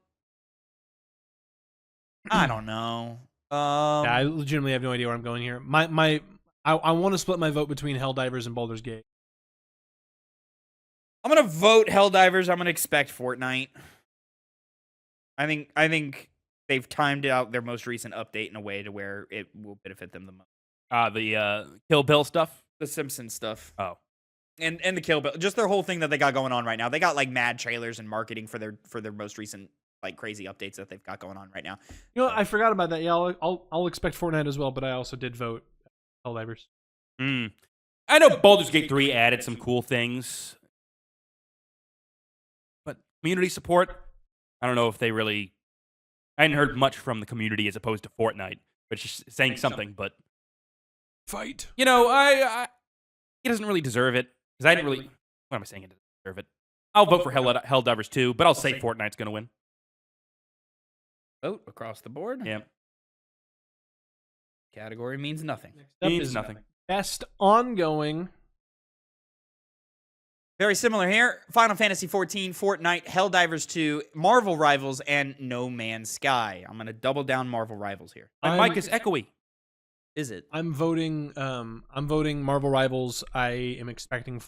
don't know. Yeah, I legitimately have no idea where I'm going here. I want to split my vote between Helldivers and Baldur's Gate. I'm gonna vote Helldivers. I'm gonna expect Fortnite. I think they've timed out their most recent update in a way to where it will benefit them the most. The Kill Bill stuff? The Simpsons stuff. Oh. And the Kill Bill, just their whole thing that they got going on right now. They got like mad trailers and marketing for their most recent like crazy updates that they've got going on right now. You know, I forgot about that. Yeah, I'll expect Fortnite as well, but I also did vote Helldivers. I know Baldur's Gate 3 added some cool things. But community support, I don't know if they really... I hadn't heard much from the community as opposed to Fortnite, but just saying something, but... Fight. You know, he doesn't really deserve it. Because I didn't really... What am I saying? He doesn't deserve it. I'll vote for Helldivers 2, but I'll say Fortnite's going to win. Vote across the board. Yeah. Category means nothing. Up Means is nothing. Best ongoing. Very similar here. Final Fantasy 14, Fortnite, Helldivers 2, Marvel Rivals, and No Man's Sky. I'm gonna double down Marvel Rivals here. My I'm- mic is echoey. Is it? I'm voting Marvel Rivals. I am expecting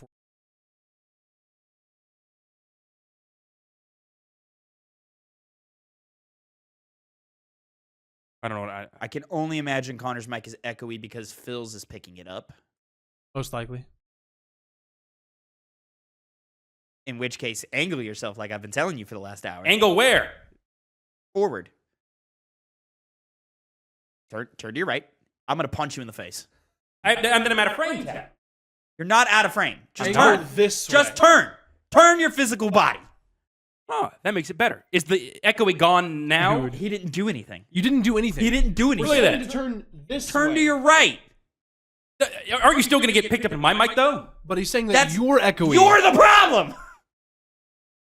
I don't know what I can only imagine Connor's mic is echoey because Phil's is picking it up. most likely. In which case, angle yourself like I've been telling you for the last hour. Angle where? Forward. Turn to your right. I'm gonna punch you in the face. And then I'm out of frame tap. You're not out of frame. Just Angle turn. this way. Just turn. Turn your physical body. Oh, that makes it better. Is the echoey gone now? Dude. He didn't do anything. You didn't do anything. He didn't do anything. Look at that. To turn this Turn way. to your right. Aren't you still going to get picked up in my mic, though? But he's saying that That's- you're echoing. You're the problem.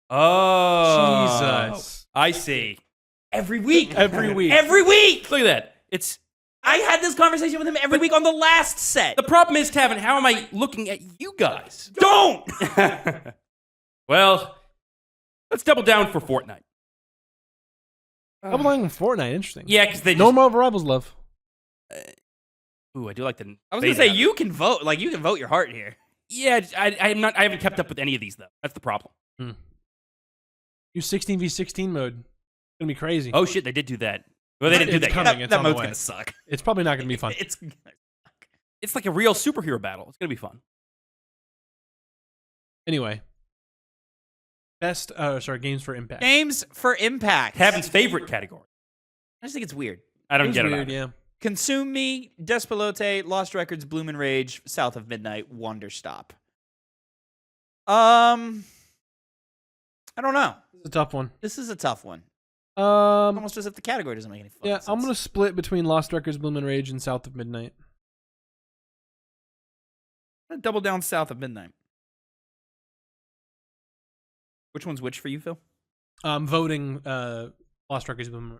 Oh. Jesus. I see. Every week. Every week. Every week. Look at that. It's I had this conversation with him every week on the last set. the problem is, Tavin, how am I looking at you guys? Don't. Well, let's double down for Fortnite. Double down on Fortnite. Interesting. Yeah, because they No just, Marvel Rivals love. Ooh, I do like the. I was gonna say you can vote. Like you can vote your heart here. Yeah, I'm not. I haven't kept up with any of these though. That's the problem. Use 16v16 mode. It's gonna be crazy. Oh shit, they did do that. Well, they didn't do It's that. coming. Yet. It's that on the mode's way. gonna suck. It's probably not gonna be fun. It's It's like a real superhero battle. It's gonna be fun. Anyway. Best games for impact. games for impact. Tavin's favorite category. I just think it's weird. I don't It's get weird, it. yeah. Consume Me, Despelote, Lost Records, Bloom and Rage, South of Midnight, Wonderstop. I don't know. It's a tough one. This is a tough one. Um, Almost as if the category doesn't make any fucking yeah, sense. I'm gonna split between Lost Records, Bloom and Rage, and South of Midnight. I'm gonna double down South of Midnight. Which one's which for you, Phil? I'm voting Lost Records, Bloom.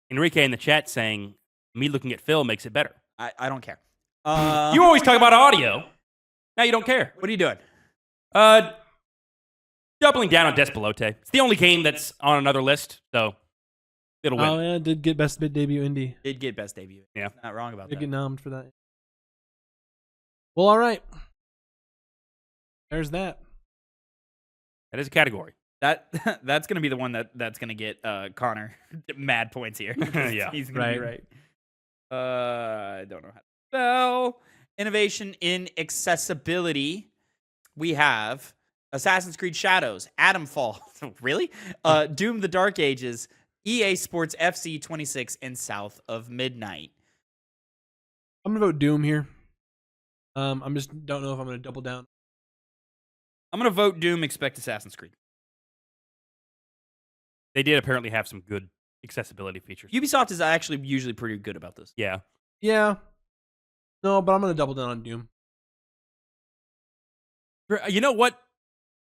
And Enrique in the chat saying, "Me looking at Phil makes it better." I don't care. You always talk about audio. Now you don't care. What are you doing? Doubling down on Despelote. It's the only game that's on another list, so it'll win. Oh yeah, did get best mid debut indie. Did get best debut. Yeah. Not wrong about Did that. get nommed for that. Well, all right. There's that. That is a category. That's gonna be the one that's gonna get Connor mad points here. Yeah. He's gonna be Right. right. I don't know how to spell. Innovation in accessibility. We have Assassin's Creed Shadows, Atomfall, really? Doom: The Dark Ages, EA Sports FC 26, and South of Midnight. I'm gonna vote Doom here. I'm just don't know if I'm gonna double down. I'm gonna vote Doom. Expect Assassin's Creed. They did apparently have some good accessibility features. Ubisoft is actually usually pretty good about this. Yeah. Yeah. No, but I'm gonna double down on Doom. You know what?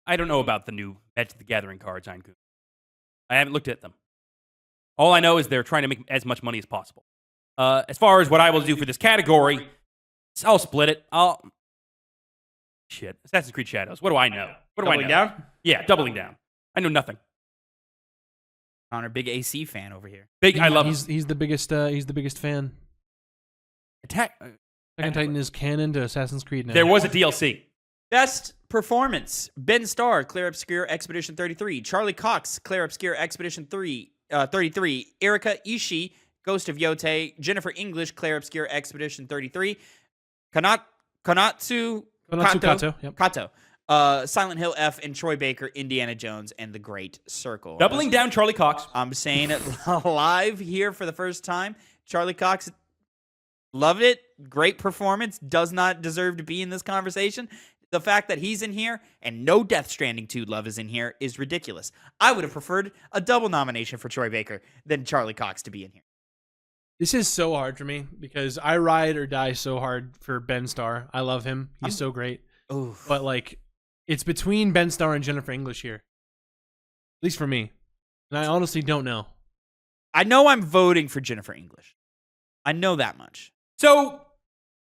I don't know about the new Magic the Gathering cards, Einku. I haven't looked at them. All I know is they're trying to make as much money as possible. As far as what I will do for this category, I'll split it. Shit. Assassin's Creed Shadows. What do I know? What do I know? Doubling down? Yeah, doubling down. I know nothing. Connor, big AC fan over here. Big. I love He's the biggest fan. Attack. Second Titan is canon to Assassin's Creed now. There was a DLC. Best performance: Ben Starr, Claire Obscure Expedition 33; Charlie Cox, Claire Obscure Expedition 33; Erika Ishii, Ghost of Yote; Jennifer English, Claire Obscure Expedition 33; Konatsu Kato. Yep. Kato, Silent Hill F, and Troy Baker, Indiana Jones and the Great Circle. Doubling down Charlie Cox. I'm saying it live here for the first time. Charlie Cox, loved it. Great performance. Does not deserve to be in this conversation. The fact that he's in here and no Death Stranding 2 love is in here is ridiculous. I would have preferred a double nomination for Troy Baker than Charlie Cox to be in here. This is so hard for me because I ride or die so hard for Ben Starr. I love him. He's so great. Oh, But like, it's between Ben Starr and Jennifer English here. At least for me. And I honestly don't know. I know I'm voting for Jennifer English. I know that much. So,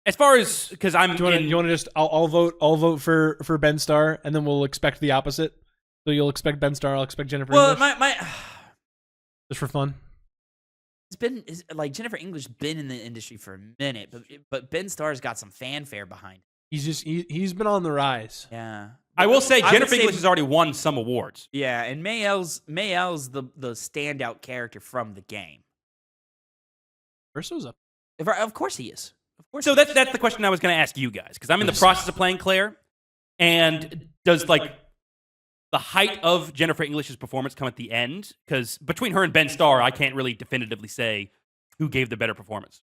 as far as because I'm Do you want to just? I'll vote for Ben Starr, and then we'll expect the opposite. So you'll expect Ben Starr. I'll expect Jennifer Well, English. my Just for fun. like Jennifer English been in the industry for a minute, but Ben Starr's got some fanfare behind. He's been on the rise. Yeah. I will say I would Jennifer say- English has already won some awards. Yeah, and Mayel's the standout character from the game. Verso's up. Of course he is. Of course. So that's the question I was going to ask you guys because I'm in the process of playing Claire, and does like the height of Jennifer English's performance come at the end? Because between her and Ben Starr, I can't really definitively say who gave the better performance.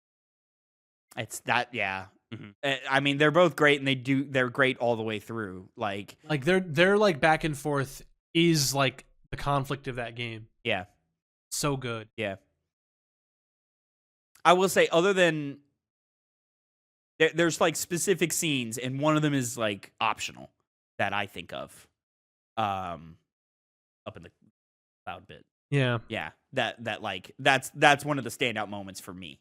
It's that, yeah. Mhm. I mean, they're both great, and they're great all the way through. Like, They're like back and forth is like the conflict of that game. yeah, So good. yeah. I will say, other than there's like specific scenes, and one of them is like optional. that I think of. Up in the cloud bit. Yeah. Yeah. That's one of the standout moments for me.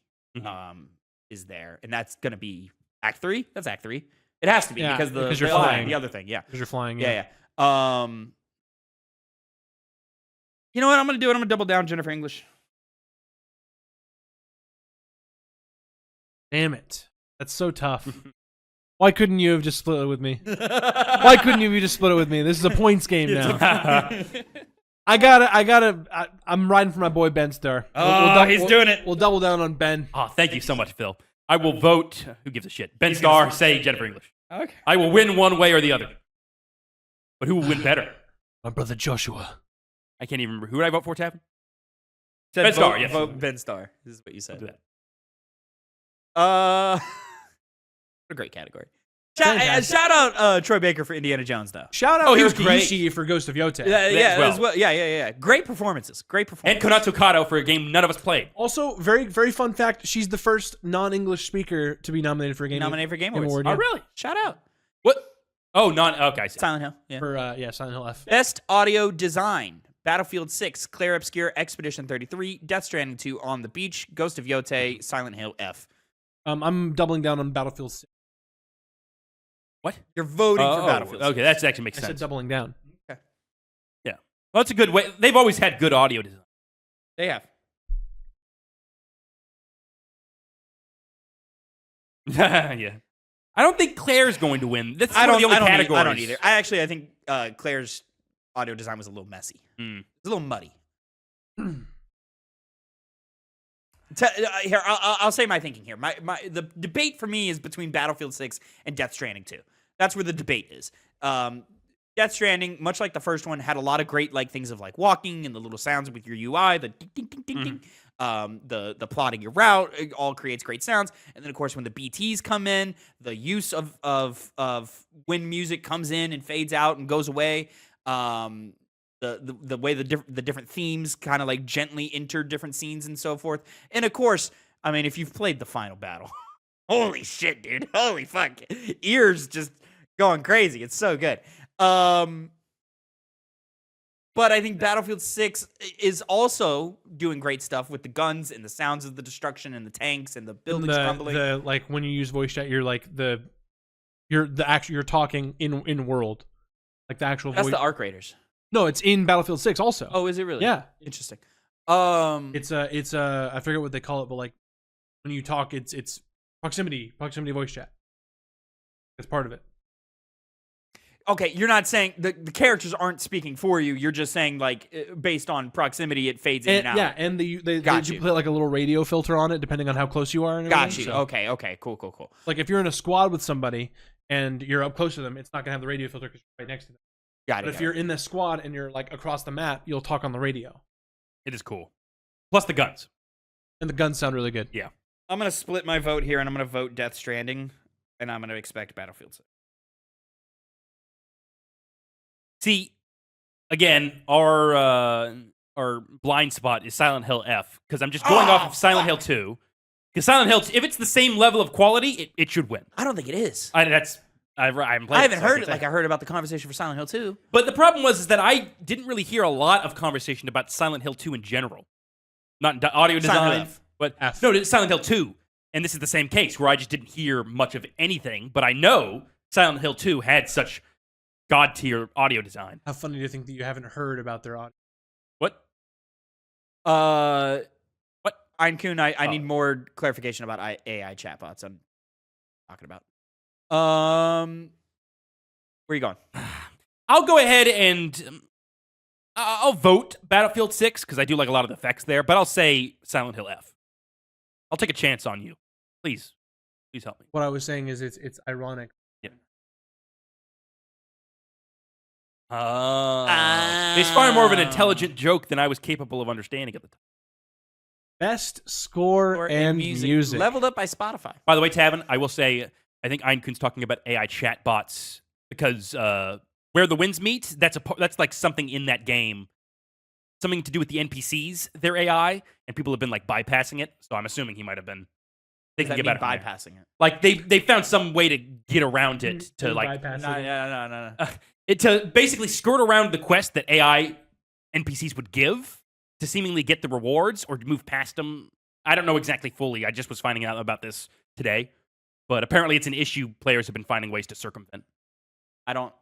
Is there. And that's gonna be Act 3? That's Act 3. It has to be because you're flying. The other thing, yeah. Because you're flying. Yeah. You know what I'm gonna do? I'm gonna double down Jennifer English. Damn it. That's so tough. Why couldn't you have just split it with me? Why couldn't you have just split it with me? This is a points game now. I'm riding for my boy Ben Starr. He's doing it. We'll double down on Ben. Oh, thank you so much, Phil. I will vote. Who gives a shit? Ben Starr, say Jennifer English. Okay. I will win one way or the other. But who will win better? My brother Joshua. I can't even remember. Who did I vote for, Tavin? Ben Starr, yes. Vote Ben Starr. This is what you said. I'll do that. What a great category. Shout out Troy Baker for Indiana Jones, though. Shout out he was Hiroki great. Ishii for Ghost of Yote. Yeah. Great performances. And Konato Kato for a game none of us played. Also, very, very fun fact, she's the first non-English speaker to be nominated for a Game Award. Oh, really? Shout out. What? Oh, okay. I see. Silent Hill. Yeah. For Silent Hill F. Best audio design. Battlefield 6, Claire Obscure, Expedition 33, Death Stranding 2, On the Beach, Ghost of Yote, Silent Hill F. I'm doubling down on Battlefield 6. What? You're voting for Battlefield 6. Okay, that actually makes I sense. said doubling down. Okay. Yeah. Well, that's a good way. They've always had good audio design. They have. Yeah. I don't think Claire's going to win. That's one of the only categories. I don't either. I think Claire's audio design was a little messy. It's a little muddy. Here, I'll say my thinking here. The debate for me is between Battlefield 6 and Death Stranding 2. That's where the debate is. Death Stranding, much like the first one, had a lot of great things of walking and the little sounds with your UI, the ding ding ding ding, the plotting your route, it all creates great sounds. And then of course when the BTs come in, the use of when music comes in and fades out and goes away. The way the different themes kind of gently enter different scenes and so forth. And of course, I mean, if you've played the final battle, holy shit, dude. Holy fuck. Ears just going crazy. It's so good. But I think Battlefield 6 is also doing great stuff with the guns and the sounds of the destruction and the tanks and the buildings crumbling. When you use voice chat, you're talking in world. The actual That's voice. the Arc Raiders. No, it's in Battlefield 6 also. Oh, is it really? Yeah. Interesting. It's I forget what they call it, but when you talk, it's proximity voice chat. It's part of it. Okay, you're not saying the characters aren't speaking for you. You're just saying based on proximity, it fades in and out. Yeah, and they put a little radio filter on it depending on how close you are. And got you. So, Okay. Cool. If you're in a squad with somebody and you're up close to them, it's not gonna have the radio filter because you're right next to them. Got it. But if you're in the squad and you're across the map, you'll talk on the radio. It is cool. Plus the guns. And the guns sound really good. Yeah. I'm gonna split my vote here, and I'm gonna vote Death Stranding, and I'm gonna expect Battlefield 6. See, again, our blind spot is Silent Hill F because I'm just going off of Silent Hill 2. Because Silent Hill, if it's the same level of quality, it should win. I don't think it is. I haven't heard it. I heard about the conversation for Silent Hill 2. But the problem was that I didn't really hear a lot of conversation about Silent Hill 2 in general. Not audio design, but F. No, it's Silent Hill 2. And this is the same case where I just didn't hear much of anything. But I know Silent Hill 2 had such god-tier audio design. How funny do you think that you haven't heard about their audio? What? What? Einkun, I need more clarification about AI chatbots I'm talking about. Where you going? I'll go ahead and I'll vote Battlefield 6 because I do like a lot of the effects there, but I'll say Silent Hill F. I'll take a chance on you. Please help me. What I was saying is it's ironic. Yeah. It's far more of an intelligent joke than I was capable of understanding at the time. Best score and music. Leveled up by Spotify. By the way, Tavin, I will say, I think Einkun's talking about AI chatbots because where the winds meet, that's something in that game, something to do with the NPCs, their AI, and people have been bypassing it. So I'm assuming he might have been they Does can that get mean better bypassing it? Like they found some way to get around it to like bypass No, it. no. it to basically skirt around the quest that AI NPCs would give to seemingly get the rewards or move past them. I don't know exactly fully. I just was finding out about this today, but apparently it's an issue players have been finding ways to circumvent. I don't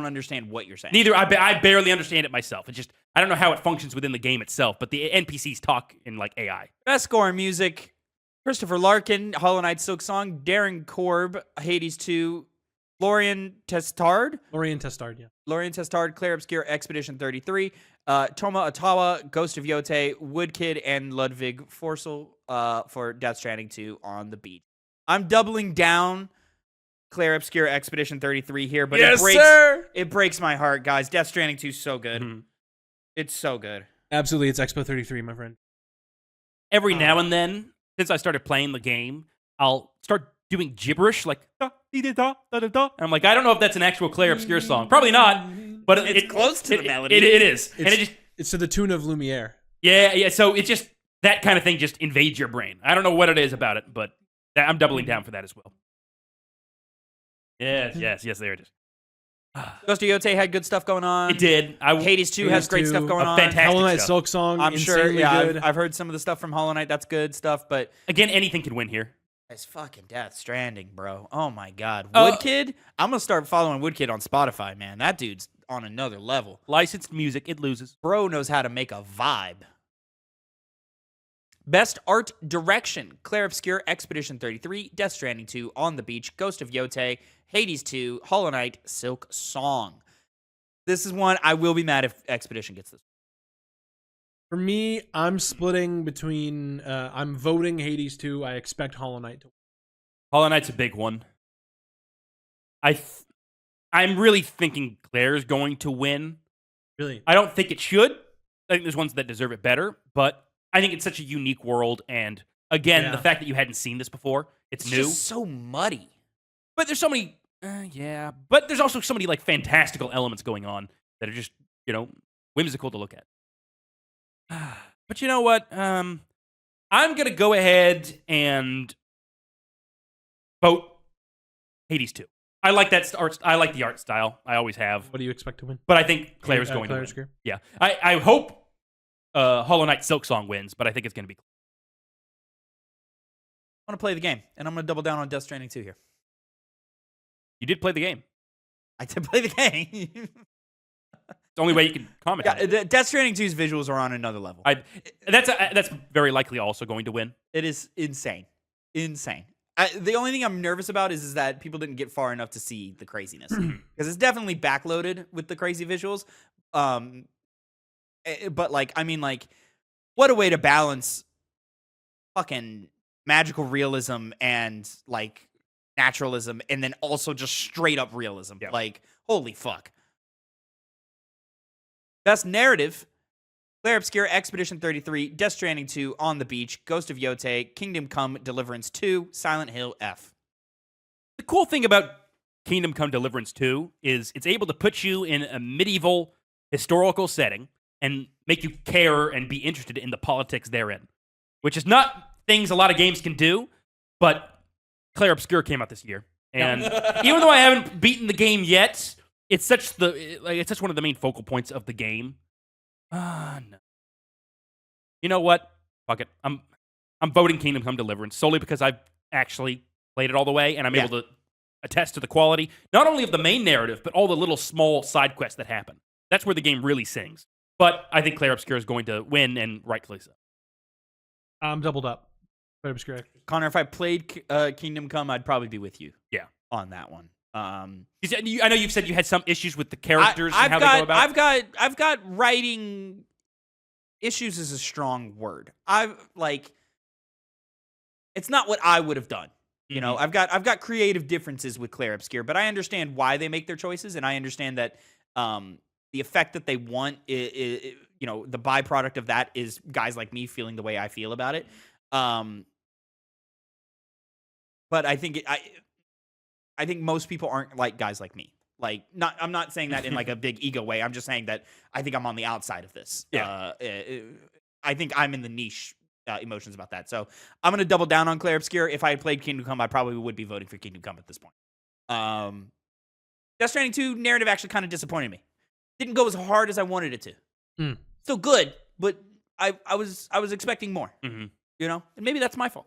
understand what you're saying. Neither I barely understand it myself. It's just I don't know how it functions within the game itself, but the NPCs talk in like AI. Best score in music: Christopher Larkin, Hollow Knight Silk Song; Darren Korb, Hades 2; Lorian Testard, Claire Obscure, Expedition 33; Toma Ottawa, Ghost of Yote; Woodkid, and Ludwig Forsell for Death Stranding 2 on the beat. I'm doubling down Claire Obscure, Expedition 33 here, but it breaks my heart, guys. Death Stranding 2 is so good. Mm-hmm. It's so good. Absolutely, it's Expo 33, my friend. Every now and then, since I started playing the game, I'll start doing gibberish like da dee da da da da da. I'm like, I don't know if that's an actual Claire Obscure song. Probably not, but It's close to the melody. It is, and it just It's to the tune of Lumiere. yeah. So it just that kind of thing just invades your brain. I don't know what it is about it, but I'm doubling down for that as well. Yes. There it is. Ghost of Yote had good stuff going on. It did. Hades 2 has great stuff going on. Fantastic Hollow Knight stuff. Silk Song, I'm sure. insanely Yeah, good. I've heard some of the stuff from Hollow Knight. That's good stuff, but Again, anything can win here. it's fucking Death Stranding, bro. Oh my god, Woodkid. I'm gonna start following Woodkid on Spotify, man. That dude's on another level. Licensed music, it loses. Bro knows how to make a vibe. Best art direction: Claire Obscure, Expedition 33, Death Stranding 2, On the Beach, Ghost of Yote, Hades 2, Hollow Knight, Silk Song. This is one I will be mad if Expedition gets this. For me, I'm splitting between. I'm voting Hades 2. I expect Hollow Knight to win. Hollow Knight's a big one. I'm really thinking Claire's going to win. Really? I don't think it should. I think there's ones that deserve it better, but I think it's such a unique world, and again, the fact that you hadn't seen this before, it's new. Just so muddy. But there's so many, but there's also so many like fantastical elements going on that are just whimsical to look at. But you know what? I'm gonna go ahead and vote Hades 2. I like that art. I like the art style. I always have. What do you expect to win? But I think Claire's going to win. Obscure? Yeah, I hope Hollow Knight Silk Song wins, but I think it's going to be. I want to play the game, and I'm gonna double down on Death Stranding 2 here. You did play the game. I did play the game. It's the only way you can comment. on it. Death Stranding 2's visuals are on another level. That's very likely also going to win. It is insane. The only thing I'm nervous about is that people didn't get far enough to see the craziness, because it's definitely backloaded with the crazy visuals. But what a way to balance fucking magical realism and like naturalism, and then also just straight up realism. Yeah. Like, holy fuck. Best narrative: Claire Obscure, Expedition 33, Death Stranding 2, On the Beach, Ghost of Yote, Kingdom Come, Deliverance 2, Silent Hill F. The cool thing about Kingdom Come Deliverance 2 is it's able to put you in a medieval historical setting and make you care and be interested in the politics therein, which is not things a lot of games can do, but Claire Obscure came out this year. And even though I haven't beaten the game yet, it's such one of the main focal points of the game. No. You know what? Fuck it. I'm voting Kingdom Come Deliverance solely because I've actually played it all the way, and I'm able to attest to the quality, not only of the main narrative, but all the little small side quests that happen. That's where the game really sings. But I think Claire Obscure is going to win, and rightfully so. I'm doubled up. Claire Obscure. Connor, if I played Kingdom Come, I'd probably be with you. Yeah. On that one. I know you've said you had some issues with the characters and how they go about. I've got writing issues is a strong word. It's not what I would have done. You know, I've got creative differences with Claire Obscure, but I understand why they make their choices, and I understand that the effect that they want is the byproduct of that is guys like me feeling the way I feel about it. But I think I think most people aren't like guys like me. I'm not saying that in like a big ego way. I'm just saying that I think I'm on the outside of this. Yeah. I think I'm in the niche emotions about that. So I'm going to double down on Clair Obscur. If I had played Kingdom Come, I probably would be voting for Kingdom Come at this point. Death Stranding 2 narrative actually kind of disappointed me. Didn't go as hard as I wanted it to. Still good, but I was expecting more. Mm-hmm. You know, and maybe that's my fault.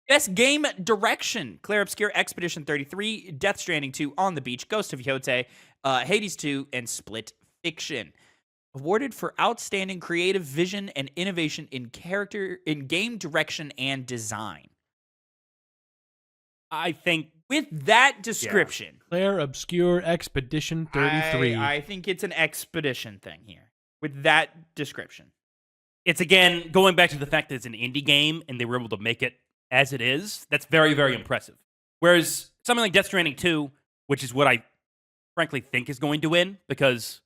Best game direction: Clair Obscur, Expedition 33, Death Stranding 2, On the Beach, Ghost of Yote, Hades 2, and Split Fiction. Awarded for outstanding creative vision and innovation in game direction and design. I think With that description, Clair Obscur Expedition 33. I think it's an expedition thing here. With that description. it's, again, going back to the fact that it's an indie game and they were able to make it as it is. That's very, very impressive. Whereas something like Death Stranding 2, which is what I frankly think is going to win, because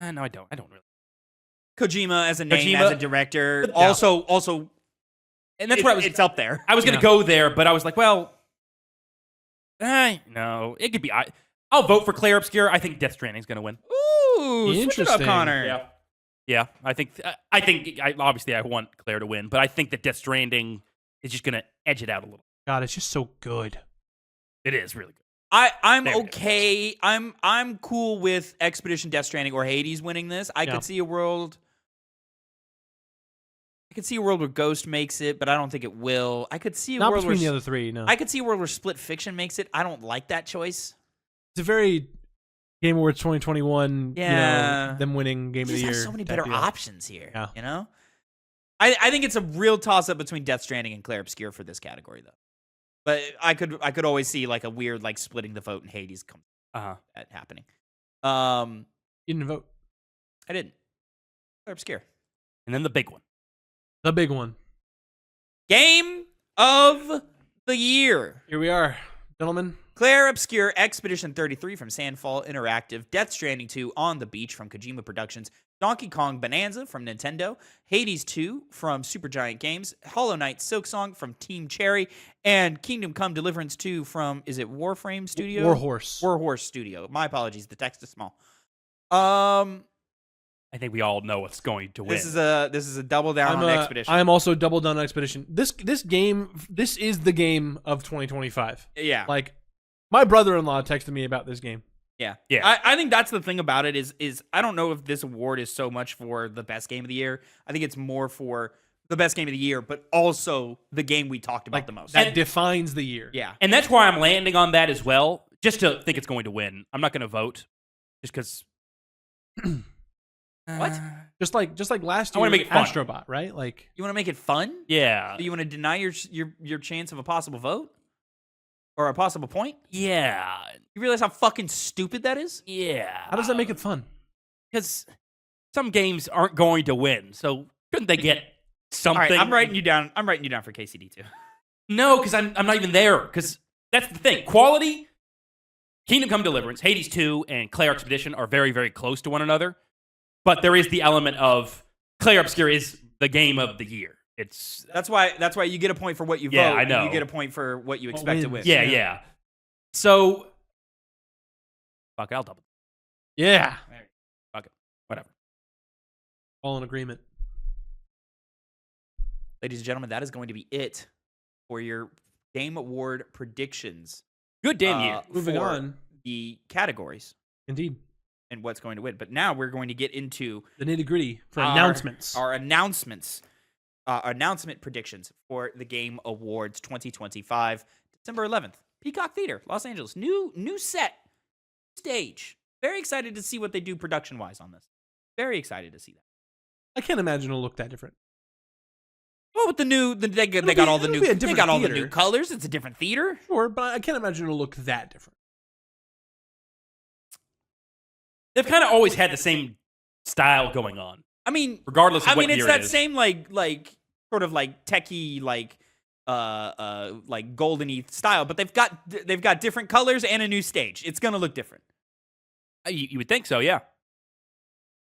no, I don't really. Kojima as a name, Kojima, as a director, yeah. also, And that's what it's up there. I was going to go there, but I was like, well, no, it could be. I'll vote for Clair Obscur. I think Death Stranding is going to win. Ooh, switch it up, Interesting. Connor. Yeah. I think obviously I want Clair to win, but I think that Death Stranding is just going to edge it out a little. God, it's just so good. It is really good. I'm There it okay. I'm cool with Expedition, Death Stranding, or Hades winning this. I could see a world. I could see a world where Ghost makes it, but I don't think it will. I could see a Not world between where the other three, no. I could see a world where Split Fiction makes it. I don't like that choice. It's a very Game Awards 2021, Yeah. them winning Game of the Just Year. have so many type better deal. options here. Yeah. You know, I think it's a real toss up between Death Stranding and Clair Obscur for this category, though. But I could always see like a weird like splitting the vote in Hades come that happening. You didn't vote. I didn't. Clair Obscur. And then the big one. The big one. Game of the year. Here we are, gentlemen. Clair Obscur, Expedition 33 from Sandfall Interactive, Death Stranding 2, On the Beach from Kojima Productions, Donkey Kong Bonanza from Nintendo, Hades 2 from Supergiant Games, Hollow Knight Silksong from Team Cherry, and Kingdom Come Deliverance 2 from, is it Warframe Studio? Warhorse Studio. My apologies, the text is small. I think we all know what's going to win. This is a double down on Expedition. I'm also double down on Expedition. This game, this is the game of 2025. Yeah. Like, my brother-in-law texted me about this game. Yeah. Yeah. I think that's the thing about it is I don't know if this award is so much for the best game of the year. I think it's more for the best game of the year, but also the game we talked about the most. That defines the year. Yeah. And that's why I'm landing on that as well, just to think it's going to win. I'm not going to vote, just because. What? Just like last year, I wanna make it fun. Astrobot, right? Like, You want to make it fun? Yeah. Do you want to deny your chance of a possible vote? Or a possible point? Yeah. You realize how fucking stupid that is? Yeah. how does that make it fun? Because some games aren't going to win, so couldn't they get something? All right, I'm writing you down for KCD too. No, because I'm not even there. Because that's the thing. Quality, Kingdom Come Deliverance, Hades 2, and Clair Expedition are very, very close to one another. But there is the element of Clair Obscur is the game of the year. That's why you get a point for what you vote. Yeah, I and know. You get a point for what you expect to win. Yeah. So, fuck it, I'll double. Yeah. Fuck it. Whatever. All in agreement. Ladies and gentlemen, that is going to be it for your Game Award predictions. Good damn year. Moving for on. The categories Indeed. and what's going to win. But now we're going to get into The nitty-gritty for announcements. Our announcements. Announcement predictions for the Game Awards 2025, December 11th. Peacock Theater, Los Angeles. New set, stage. Very excited to see what they do production-wise on this. Very excited to see that. I can't imagine it'll look that different. Well, with the new, they got all the new colors. It's a different theater. Sure, but I can't imagine it'll look that different. They've kind of always had the same style going on. I mean, regardless of what year it's it that is. same like sort of like techie like golden-y style, but they've got different colors and a new stage. It's gonna look different. You would think so, yeah.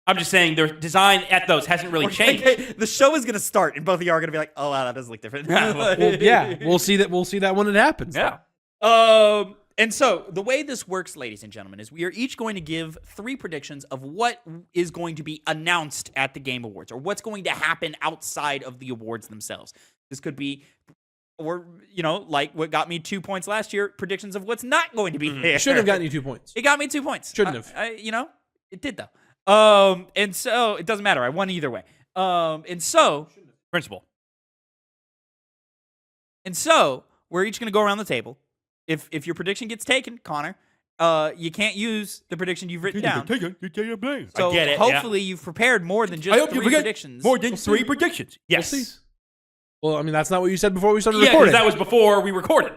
I'm just saying their design at those hasn't really changed. The show is gonna start, and both of you are gonna be like, "Oh wow, that does look different." Well, yeah, we'll see that when it happens. Yeah. And so the way this works, ladies and gentlemen, is we are each going to give 3 predictions of what is going to be announced at the Game Awards or what's going to happen outside of the awards themselves. This could be, or, like what got me 2 points last year, predictions of what's not going to be there. Shouldn't have gotten you 2 points. It got me 2 points. Shouldn't have. It did though. And so it doesn't matter. I won either way. And so Principal. we're each going to go around the table. If your prediction gets taken, Connor, you can't use the prediction you've written down. So I get it, hopefully you've prepared more than I just hope you 3 forget predictions. more than 3 predictions. Yes. We'll see. Well, I mean, that's not what you said before we started Yeah, because recording. that was before we recorded.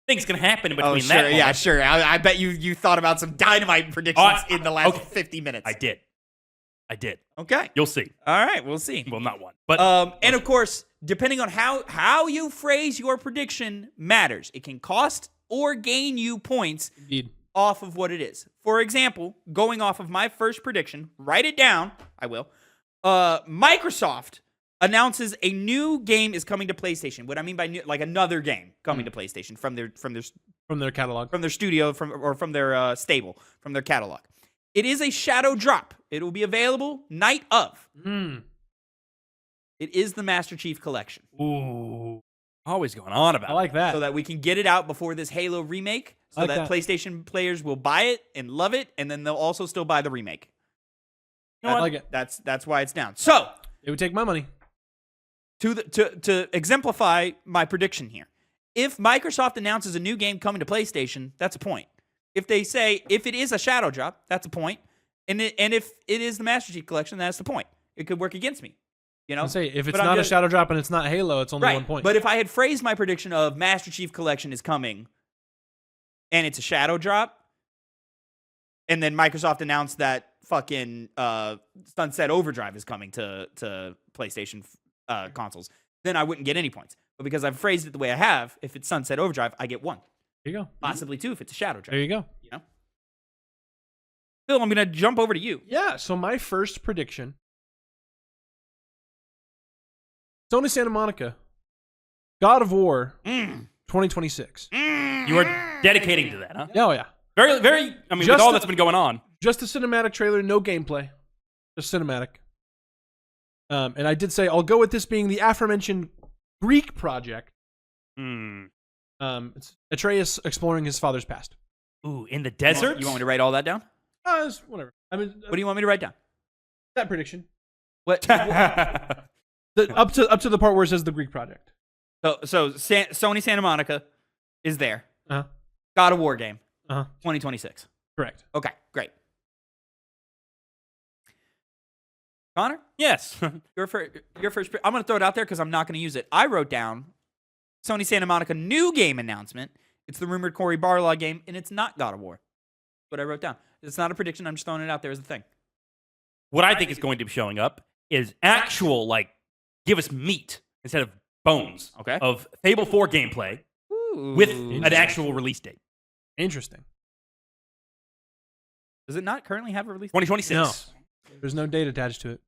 Things can happen in between that moment. Yeah, sure. I bet you thought about some dynamite predictions in the last 50 minutes. I did. Okay. You'll see. All right, we'll see. Well, not one. But And of course, depending on how you phrase your prediction matters. It can cost or gain you points Indeed. off of what it is. For example, going off of my first prediction, write it down. I will. Microsoft announces a new game is coming to PlayStation. What I mean by new, like another game coming to PlayStation from their catalog. from their studio, from their stable, from their catalog. It is a shadow drop. It will be available night of. It is the Master Chief Collection. ooh, always going on about I like that. So that we can get it out before this Halo remake, so I like that that. PlayStation players will buy it and love it, and then they'll also still buy the remake. You know I what? like it. That's why it's down. So It would take my money. to exemplify my prediction here, if Microsoft announces a new game coming to PlayStation, that's a point. If they say if it is a shadow drop, that's a point, and if it is the Master Chief Collection, that's the point. It could work against me. I'll say if it's But I'm not a just- shadow drop and it's not Halo, it's only 1 point. But if I had phrased my prediction of Master Chief Collection is coming, and it's a shadow drop, and then Microsoft announced that fucking Sunset Overdrive is coming to PlayStation consoles, then I wouldn't get any points. But because I've phrased it the way I have, if it's Sunset Overdrive, I get 1, there you go. possibly 2 if it's a shadow drop. There you go. Phil, I'm gonna jump over to you. Yeah, so my first prediction. Sony Santa Monica. God of War 2026. You are dedicating to that, huh? Oh, yeah. Very, very. I mean, Just with all the- that's been going on. Just a cinematic trailer, no gameplay. Just cinematic. And I did say I'll go with this being the aforementioned Greek project. It's Atreus exploring his father's past. Ooh, in the desert. You want me to write all that down? Whatever. I mean, What do you want me to write down? that prediction. What? Up to the part where it says the Greek project. So Sony Santa Monica is there. Uh-huh. God of War game. Uh-huh. 2026. Correct. Okay, great. Connor, Yes. your first. I'm going to throw it out there because I'm not going to use it. I wrote down Sony Santa Monica new game announcement. It's the rumored Cory Barlog game, and it's not God of War. That's what I wrote down. It's not a prediction. I'm just throwing it out there as a thing. What I think is going to be showing up is actual, like, give us meat instead of bones. Okay. Of Fable 4 gameplay with an actual release date. Interesting. Does it not currently have a release? 2026. No. There's no date attached to it.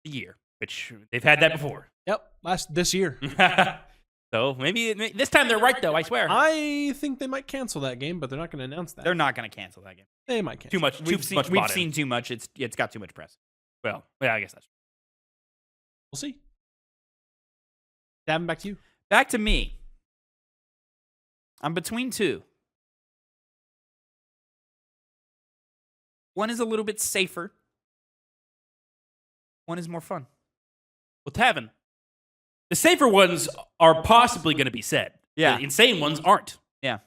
The year, which they've had that before. Yep. This year. So maybe this time they're right, though, I swear. I think they might cancel that game, but they're not going to announce that. They're not going to cancel that game. They might cancel. Too much. We've much bought in. seen too much. It's got too much press. Well, yeah, I guess that's We'll see. Davin, back to you. Back to me. I'm between 2. One is a little bit safer. One is more fun. Well, Tavin, the safer ones are possibly going to be said. Yeah. The insane ones aren't. Yeah.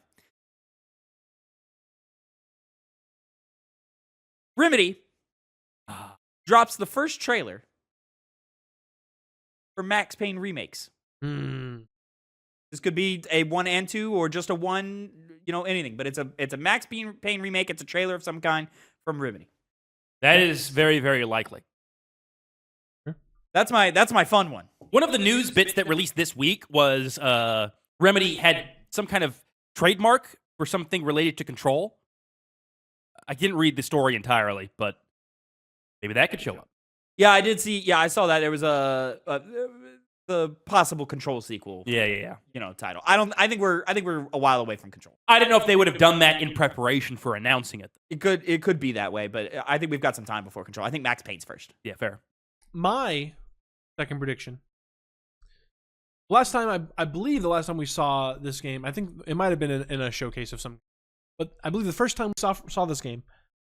Remedy drops the first trailer for Max Payne remakes. This could be a 1 and 2 or just a 1, anything. But it's a Max Payne remake. It's a trailer of some kind from Remedy. That is very, very likely. That's my fun one. One of the news bits that released this week was Remedy had some kind of trademark for something related to Control. I didn't read the story entirely, but maybe that could show up. Yeah, I did see. Yeah, I saw that there was a the possible Control sequel. Yeah. Title. I think we're a while away from Control. I didn't know if they would have done that in preparation for announcing it. It could be that way, but I think we've got some time before Control. I think Max Payne's first. Yeah, fair. My second prediction. Last time, I believe the last time we saw this game, I think it might have been in a showcase of some, but I believe the first time we saw this game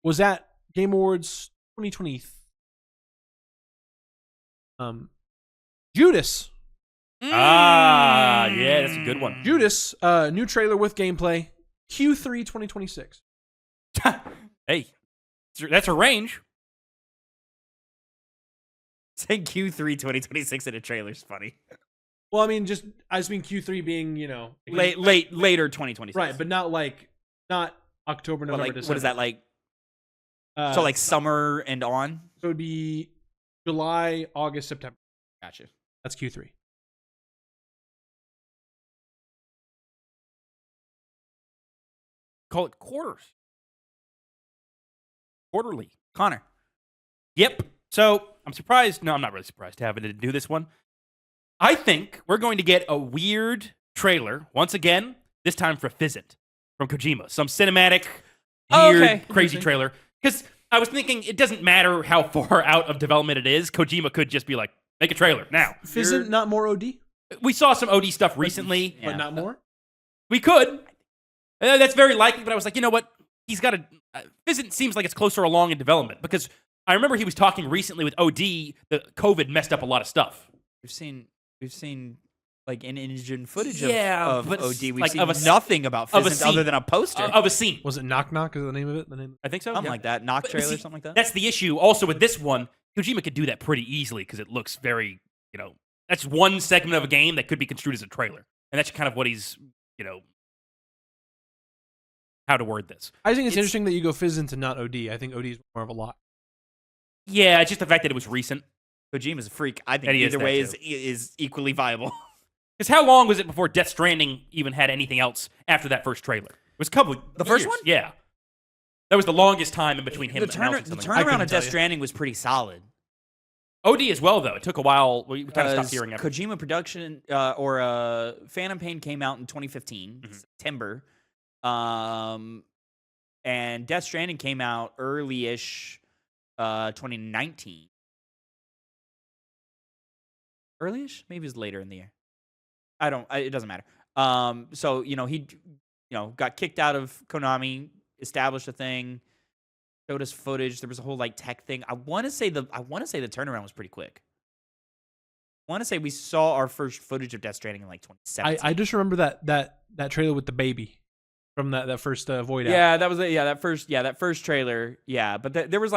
was at Game Awards 2020. Judas. Yeah, that's a good one. Judas, new trailer with gameplay, Q3 2026. Hey, that's a range. Saying Q3 2026 in a trailer is funny. Well, I mean, I just mean Q3 being, Later 2026. right, but not October, November, like, December. what is that like? So like summer and on? So it'd be July, August, September. Gotcha. That's Q3. Call it quarters. Quarterly. Connor. Yep. So I'm surprised. No, I'm not really surprised to have it to do this one. I think we're going to get a weird trailer once again. This time for Fizzant from Kojima. Some cinematic, weird, crazy trailer. Because I was thinking it doesn't matter how far out of development it is. Kojima could just be like, make a trailer now. Fizzant, not more OD, We saw some OD stuff recently. but not more. We could. That's very likely. But I was like, you know what? He's got to. Fizzant seems like it's closer along in development because I remember he was talking recently with OD. The COVID messed up a lot of stuff. We've seen like in-engine footage Yeah, of but OD. We've like seen of a- nothing about of a Fizzant scene. other than a poster. Of a scene. Was it Knock Knock? Is the name of it? I think so. Something Yeah. like that. Knock But trailer, see, something like that. That's the issue. Also with this one, Kojima could do that pretty easily because it looks very, that's one segment of a game that could be construed as a trailer. And that's kind of what he's, how to word this. I think it's interesting that you go Fizzant and not OD. I think OD is more of a lot. Yeah, it's just the fact that it was recent. Kojima's a freak. I think And he is either that way too. is equally viable. Because how long was it before Death Stranding even had anything else after that first trailer? It was a couple of The first years. one? Yeah. That was the longest time in between him The announcing something. I turnaround couldn't of tell Death you. Stranding was pretty solid. OD as well, though. It took a while. We kind of stopped Because hearing everything. Kojima production Phantom Pain came out in 2015, September. And Death Stranding came out early-ish 2019. Early-ish? Maybe it was later in the year. It doesn't matter. So, he got kicked out of Konami, established a thing, showed us footage. There was a whole tech thing. I want to say the turnaround was pretty quick. I want to say we saw our first footage of Death Stranding in 2017. I just remember that trailer with the baby from that first Void out. Yeah, that was that first trailer. Yeah, but there was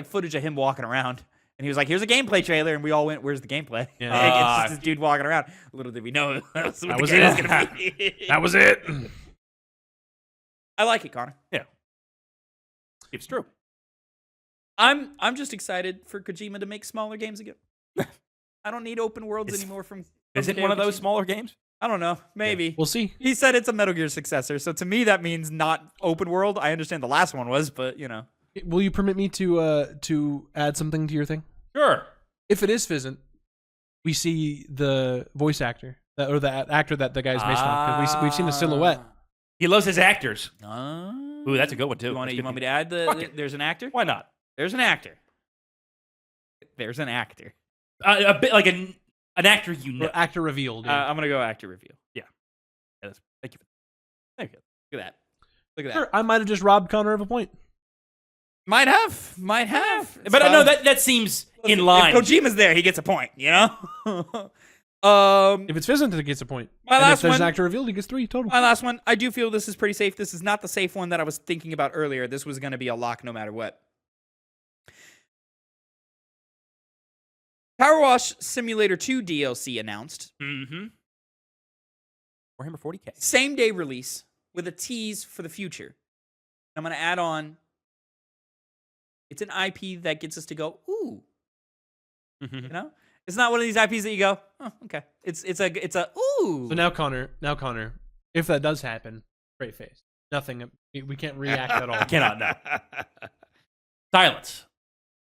footage of him walking around, and he was like, "Here's a gameplay trailer," and we all went, "Where's the gameplay?" Yeah. It's just this dude walking around. Little did we know that was what was the game was it. gonna be. That was it. I like it, Connor. It's true. I'm just excited for Kojima to make smaller games again. I don't need open worlds anymore from Is it Hideo one of those Kojima. smaller games? I don't know. Maybe. We'll see. He said it's a Metal Gear successor, so to me that means not open world. I understand the last one was, but Will you permit me to add something to your thing? Sure. If it is Fizzant, we see the voice actor or the actor that the guy's based on. 'Cause we've seen a silhouette. He loves his actors. Ooh, that's a good one, too. You want That's me good. to add Fuck it. there's an actor? Why not? There's an actor. There's an actor. A bit like an actor you know. Or actor revealed. I'm gonna go actor review. Thank you. Look at that. Look at that. Sure, I might have just robbed Connor of a point. Might have. It's But I know fine. that seems in If line. Kojima's there, he gets a point. If it's Fizzant, it gets a point. My And last if there's one- an actor revealed, he gets 3 total. My last one. I do feel this is pretty safe. This is not the safe one that I was thinking about earlier. This was gonna be a lock no matter what. Power Wash Simulator 2 DLC announced. Mm-hmm. Warhammer 40K. Same day release with a tease for the future. I'm going to add on. It's an IP that gets us to go, ooh. Mm-hmm. It's not one of these IPs that you go, oh, okay. It's a ooh. So now Connor, if that does happen, straight face. Nothing. We can't react at all. Cannot, no. Silence.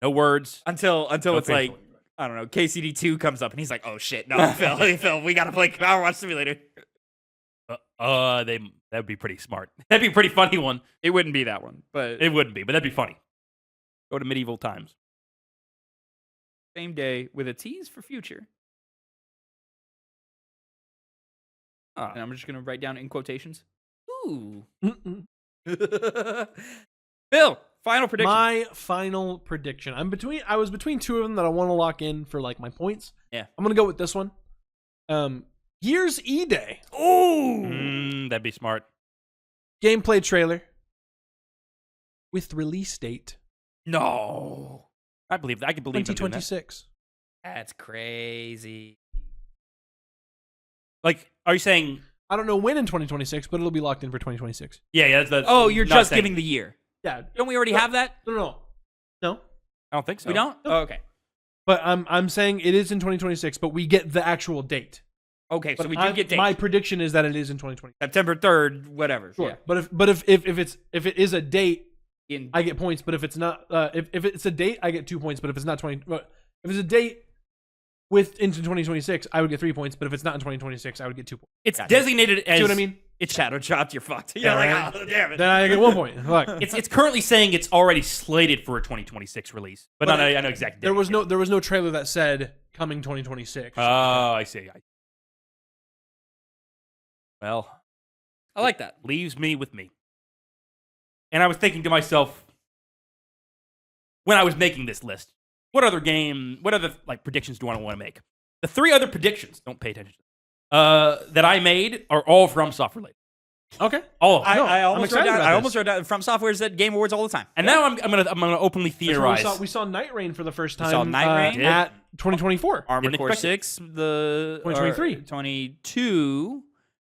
No words. until No it's like facial. I don't know, KCD2 comes up and he's like, oh shit, no, Phil, we gotta play Power Watch Simulator. That'd be pretty smart. That'd be a pretty funny one. It wouldn't be that one, but It wouldn't be, but that'd be funny. Go to medieval times. same day with a tease for future. And I'm just gonna write down in quotations. Ooh. Phil, final prediction. My final prediction. I was between two of them that I want to lock in for like my points. Yeah. I'm gonna go with this one. Year's E-Day. Ooh. That'd be smart. Gameplay trailer with release date No. I can believe them doing that. 2026. That's crazy. Like, are you saying? I don't know when in 2026, but it'll be locked in for 2026. Yeah. That's Oh, you're not just saying- giving the year. Yeah. Don't we already have that? No. I don't think so. We don't? No. Oh, okay. But I'm saying it is in 2026, but we get the actual date. Okay, so But we do get dates. my prediction is that it is in 2026. September 3rd, whatever. Sure. Yeah. But if it is a date, In I get points. But if it's not, if it's a date, I get 2 points. But if it's not 20, if it's a date into 2026, I would get 3 points. But if it's not in 2026, I would get 2 points. It's Gotcha. designated as. See what I mean? it's shadow dropped, you're fucked. Yeah, You're right. like, oh, damn it. Then I get 1 point. Look, It's currently saying it's already slated for a 2026 release, but But I know exactly. there was no trailer that said coming 2026. Oh, I see. Well, I like that. leaves me with me. And I was thinking to myself when I was making this list, what other like predictions do I want to make? The 3 other predictions, don't pay attention, that I made are all FromSoft related. Okay. All of them. I I'm almost wrote excited down. about I this. almost wrote down. From Software's at Game Awards all the time. And now I'm gonna openly That's where theorize. we saw Night Rain for the first time. saw Night Rain? At 2024. Armored Didn't Core expect 6, the 2023. 22,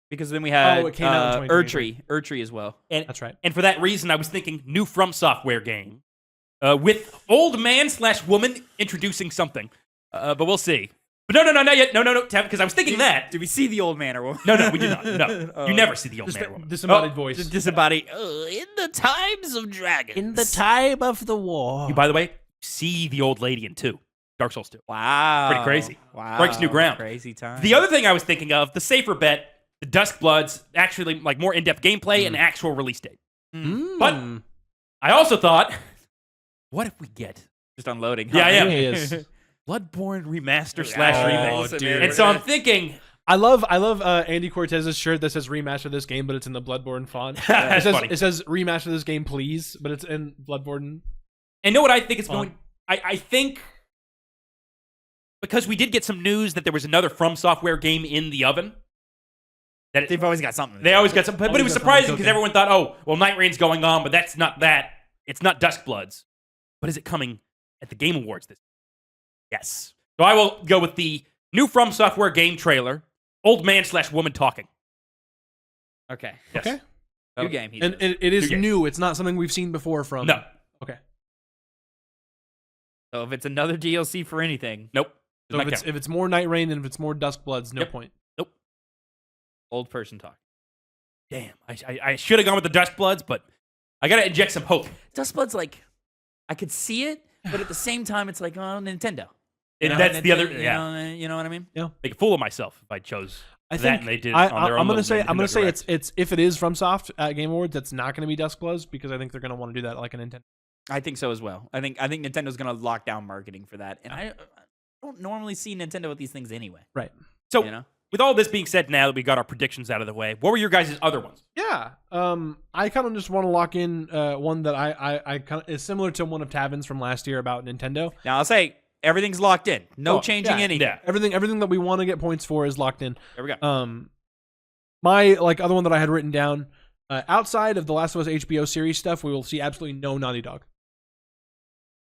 because then we had it came out in 2023. Urtry as well. That's right. And for that reason, I was thinking new From Software game with old man / woman introducing something. But we'll see. But no, not yet. No, Tavin, because I was thinking that. Did we see the old man or woman? No, we did not. No, you never see the old man or woman. Disembodied voice. Disembodied. In the times of dragons. time of the war. You, by the way, see the old lady in 2. Dark Souls 2. Wow. Pretty crazy. Wow. Breaks new ground. Crazy time. The other thing I was thinking of, the safer bet, the Duskbloods, actually like more in-depth gameplay and actual release date. But I also thought, what if we get Just unloading. Yeah, I am. He is. Bloodborne remaster / Oh, remake? dude. And so I'm thinking, I love Andy Cortez's shirt that says remaster this game, but it's in the Bloodborne font. That's funny. It says remaster this game, please, but it's in Bloodborne. and know what I think it's Fun. going. I think because we did get some news that there was another From Software game in the oven. That They've always got something. they always got some, but it Always was got surprising something because cooking. everyone thought, oh, well, Night Rain's going on, but that's not that. It's not Duskbloods. But is it coming at the Game Awards this year? Yes. So I will go with the new From Software game trailer, old man / woman talking. Okay. Yes. Okay. New game. And it is New game. new. It's not something we've seen before from. No. Okay. So if it's another DLC for anything, Nope. So Does not count. if it's more Night Rain and if it's more Duskbloods, no Yep. point. old person talk. Damn. I should have gone with the Duskbloods, but I got to inject some hope. Dustblood's like, I could see it, but at the same time, it's like, oh, Nintendo. And You know, that's the other. Nintendo, Yeah. You know what I mean? Make a fool of myself if I chose I that think and they did on their own. I'm gonna say Direct. it's if it is FromSoft at Game Awards, that's not gonna be Duskbloods because I think they're gonna want to do that like a Nintendo. I think so as well. I think Nintendo's gonna lock down marketing for that, and I don't normally see Nintendo with these things anyway. Right. So, You know? with all this being said, now that we got our predictions out of the way, what were your guys' other ones? Yeah. I kind of just want to lock in one that I kind of is similar to one of Tavin's from last year about Nintendo. Now I'll say everything's locked in. No changing yeah, anything. Yeah. Everything that we want to get points for is locked in. There we go. My other one that I had written down outside of the Last of Us HBO series stuff, we will see absolutely no Naughty Dog.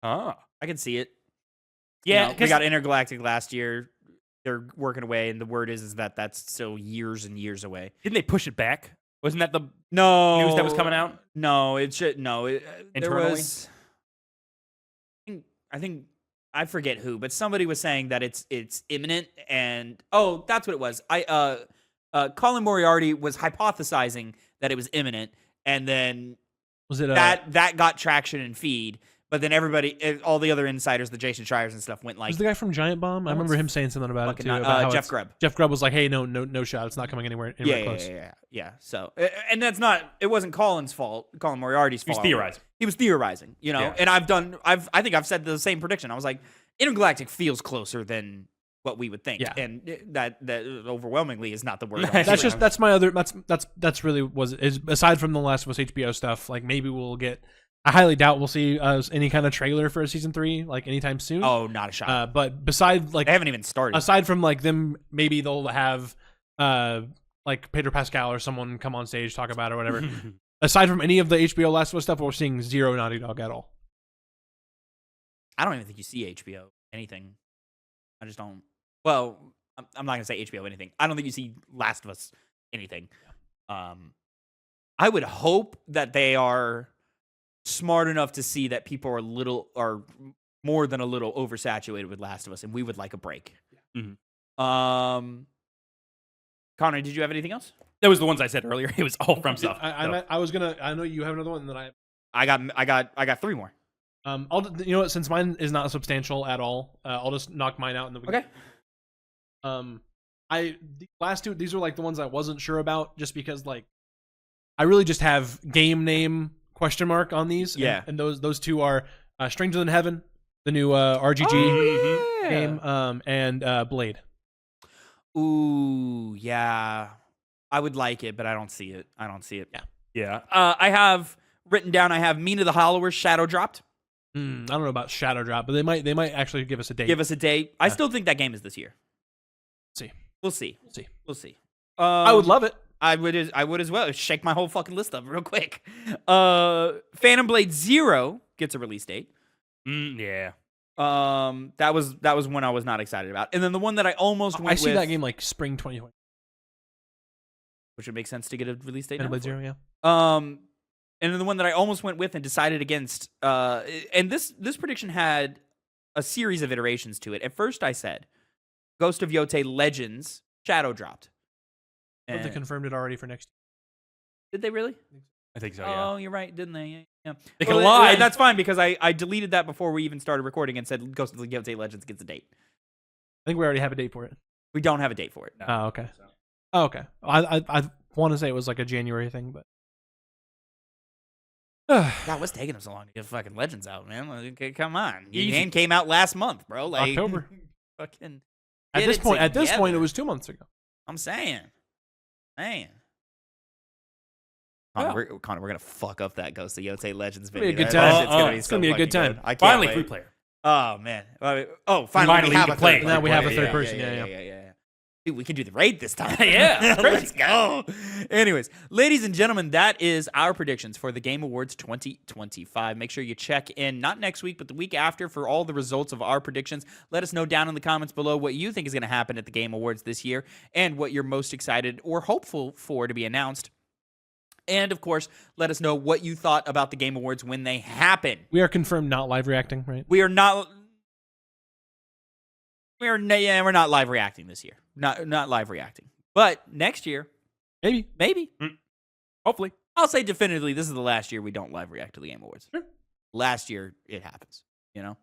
Ah. I can see it. Yeah, You know, we 'cause- got Intergalactic last year. They're working away, and the word is that that's still years and years away. Didn't they push it back? Wasn't that the No news that was coming out? No, it should. No, there Internally? was. I think I forget who, but somebody was saying that it's imminent, and oh, that's what it was. Colin Moriarty was hypothesizing that it was imminent, and then Was it that got traction in feed, But then all the other insiders, the Jason Schreiers and stuff, went like, Was the guy from Giant Bomb? I remember him saying something about it too. About how Jeff Grubb. Jeff Grubb was like, "Hey, no shot. It's not coming anywhere close." Yeah. So, and that's not. It wasn't Colin's fault. Colin Moriarty's fault. He was theorizing. He was theorizing. You know, Yeah. and I think I've said the same prediction. I was like, Intergalactic feels closer than what we would think. Yeah. And that overwhelmingly is not the word. That's my other. That's really is aside from the Last of Us HBO stuff. Like maybe we'll get. I highly doubt we'll see any kind of trailer for season 3 like anytime soon. Oh, not a shot. But besides, like, they haven't even started. Aside from like them, maybe they'll have like Pedro Pascal or someone come on stage talk about it or whatever. Aside from any of the HBO Last of Us stuff, we're seeing zero Naughty Dog at all. I don't even think you see HBO anything. I just don't. Well, I'm not gonna say HBO anything. I don't think you see Last of Us anything. I would hope that they are smart enough to see that people are more than a little oversaturated with Last of Us, and we would like a break. Yeah. Mm-hmm. Connor, did you have anything else? That was the ones I said earlier. It was all from stuff. I was gonna. I know you have another one that I got 3 more. You know what? Since mine is not substantial at all, I'll just knock mine out in the beginning. Okay. The last 2, these are like the ones I wasn't sure about, just because like I really just have game name question mark on these. Yeah. And those 2 are Stranger Than Heaven, the new RGG game, and Blade. Ooh, yeah. I would like it, but I don't see it. Yeah. I have written down. I have Mina the Hollower's Shadow dropped. I don't know about Shadow Drop, but they might actually give us a date. Give us a date. I still think that game is this year. We'll see. I would love it. I would as well. Shake my whole fucking list up real quick. Phantom Blade 0 gets a release date. Yeah. That was one I was not excited about. And then the one that I almost went with. I see that game like spring 2020. Which would make sense to get a release date. Phantom Blade 0, yeah. And then the one that I almost went with and decided against, and this prediction had a series of iterations to it. At first I said Ghost of Yotei Legends Shadow dropped. But they confirmed it already for next year. Did they really? I think so, yeah. Oh, you're right, didn't they? Yeah. They could lie. That's fine, because I deleted that before we even started recording and said Ghost of Yotei Legends gets a date. I think we already have a date for it. We don't have a date for it. No. Oh, okay. Oh, okay. I want to say it was like a January thing, but God, what's taking them so long to get fucking Legends out, man? Like, come on, your game came out last month, bro. Like October. Fucking. At this point, it was 2 months ago. I'm saying, man. Connor, we're gonna fuck up that Ghost of Yotei Legends video. It's gonna be a good time. It's gonna be a good time. I can't Finally, wait. free player. Oh man. Finally Finally we have you a can play third. it. Now we have a player. third person. Yeah. Dude, we can do the raid this time. Yeah, Let's go. Anyways, ladies and gentlemen, that is our predictions for the Game Awards 2025. Make sure you check in, not next week, but the week after, for all the results of our predictions. Let us know down in the comments below what you think is going to happen at the Game Awards this year and what you're most excited or hopeful for to be announced. And, of course, let us know what you thought about the Game Awards when they happen. We are confirmed not live reacting, right? We are not... We're not live reacting this year. Not live reacting. But next year, maybe. Hopefully. I'll say definitively this is the last year we don't live react to the Game Awards. Sure. Last year it happens, you know?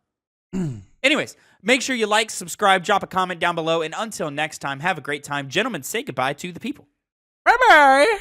Anyways, make sure you like, subscribe, drop a comment down below, and until next time, have a great time. Gentlemen, say goodbye to the people. Bye-bye.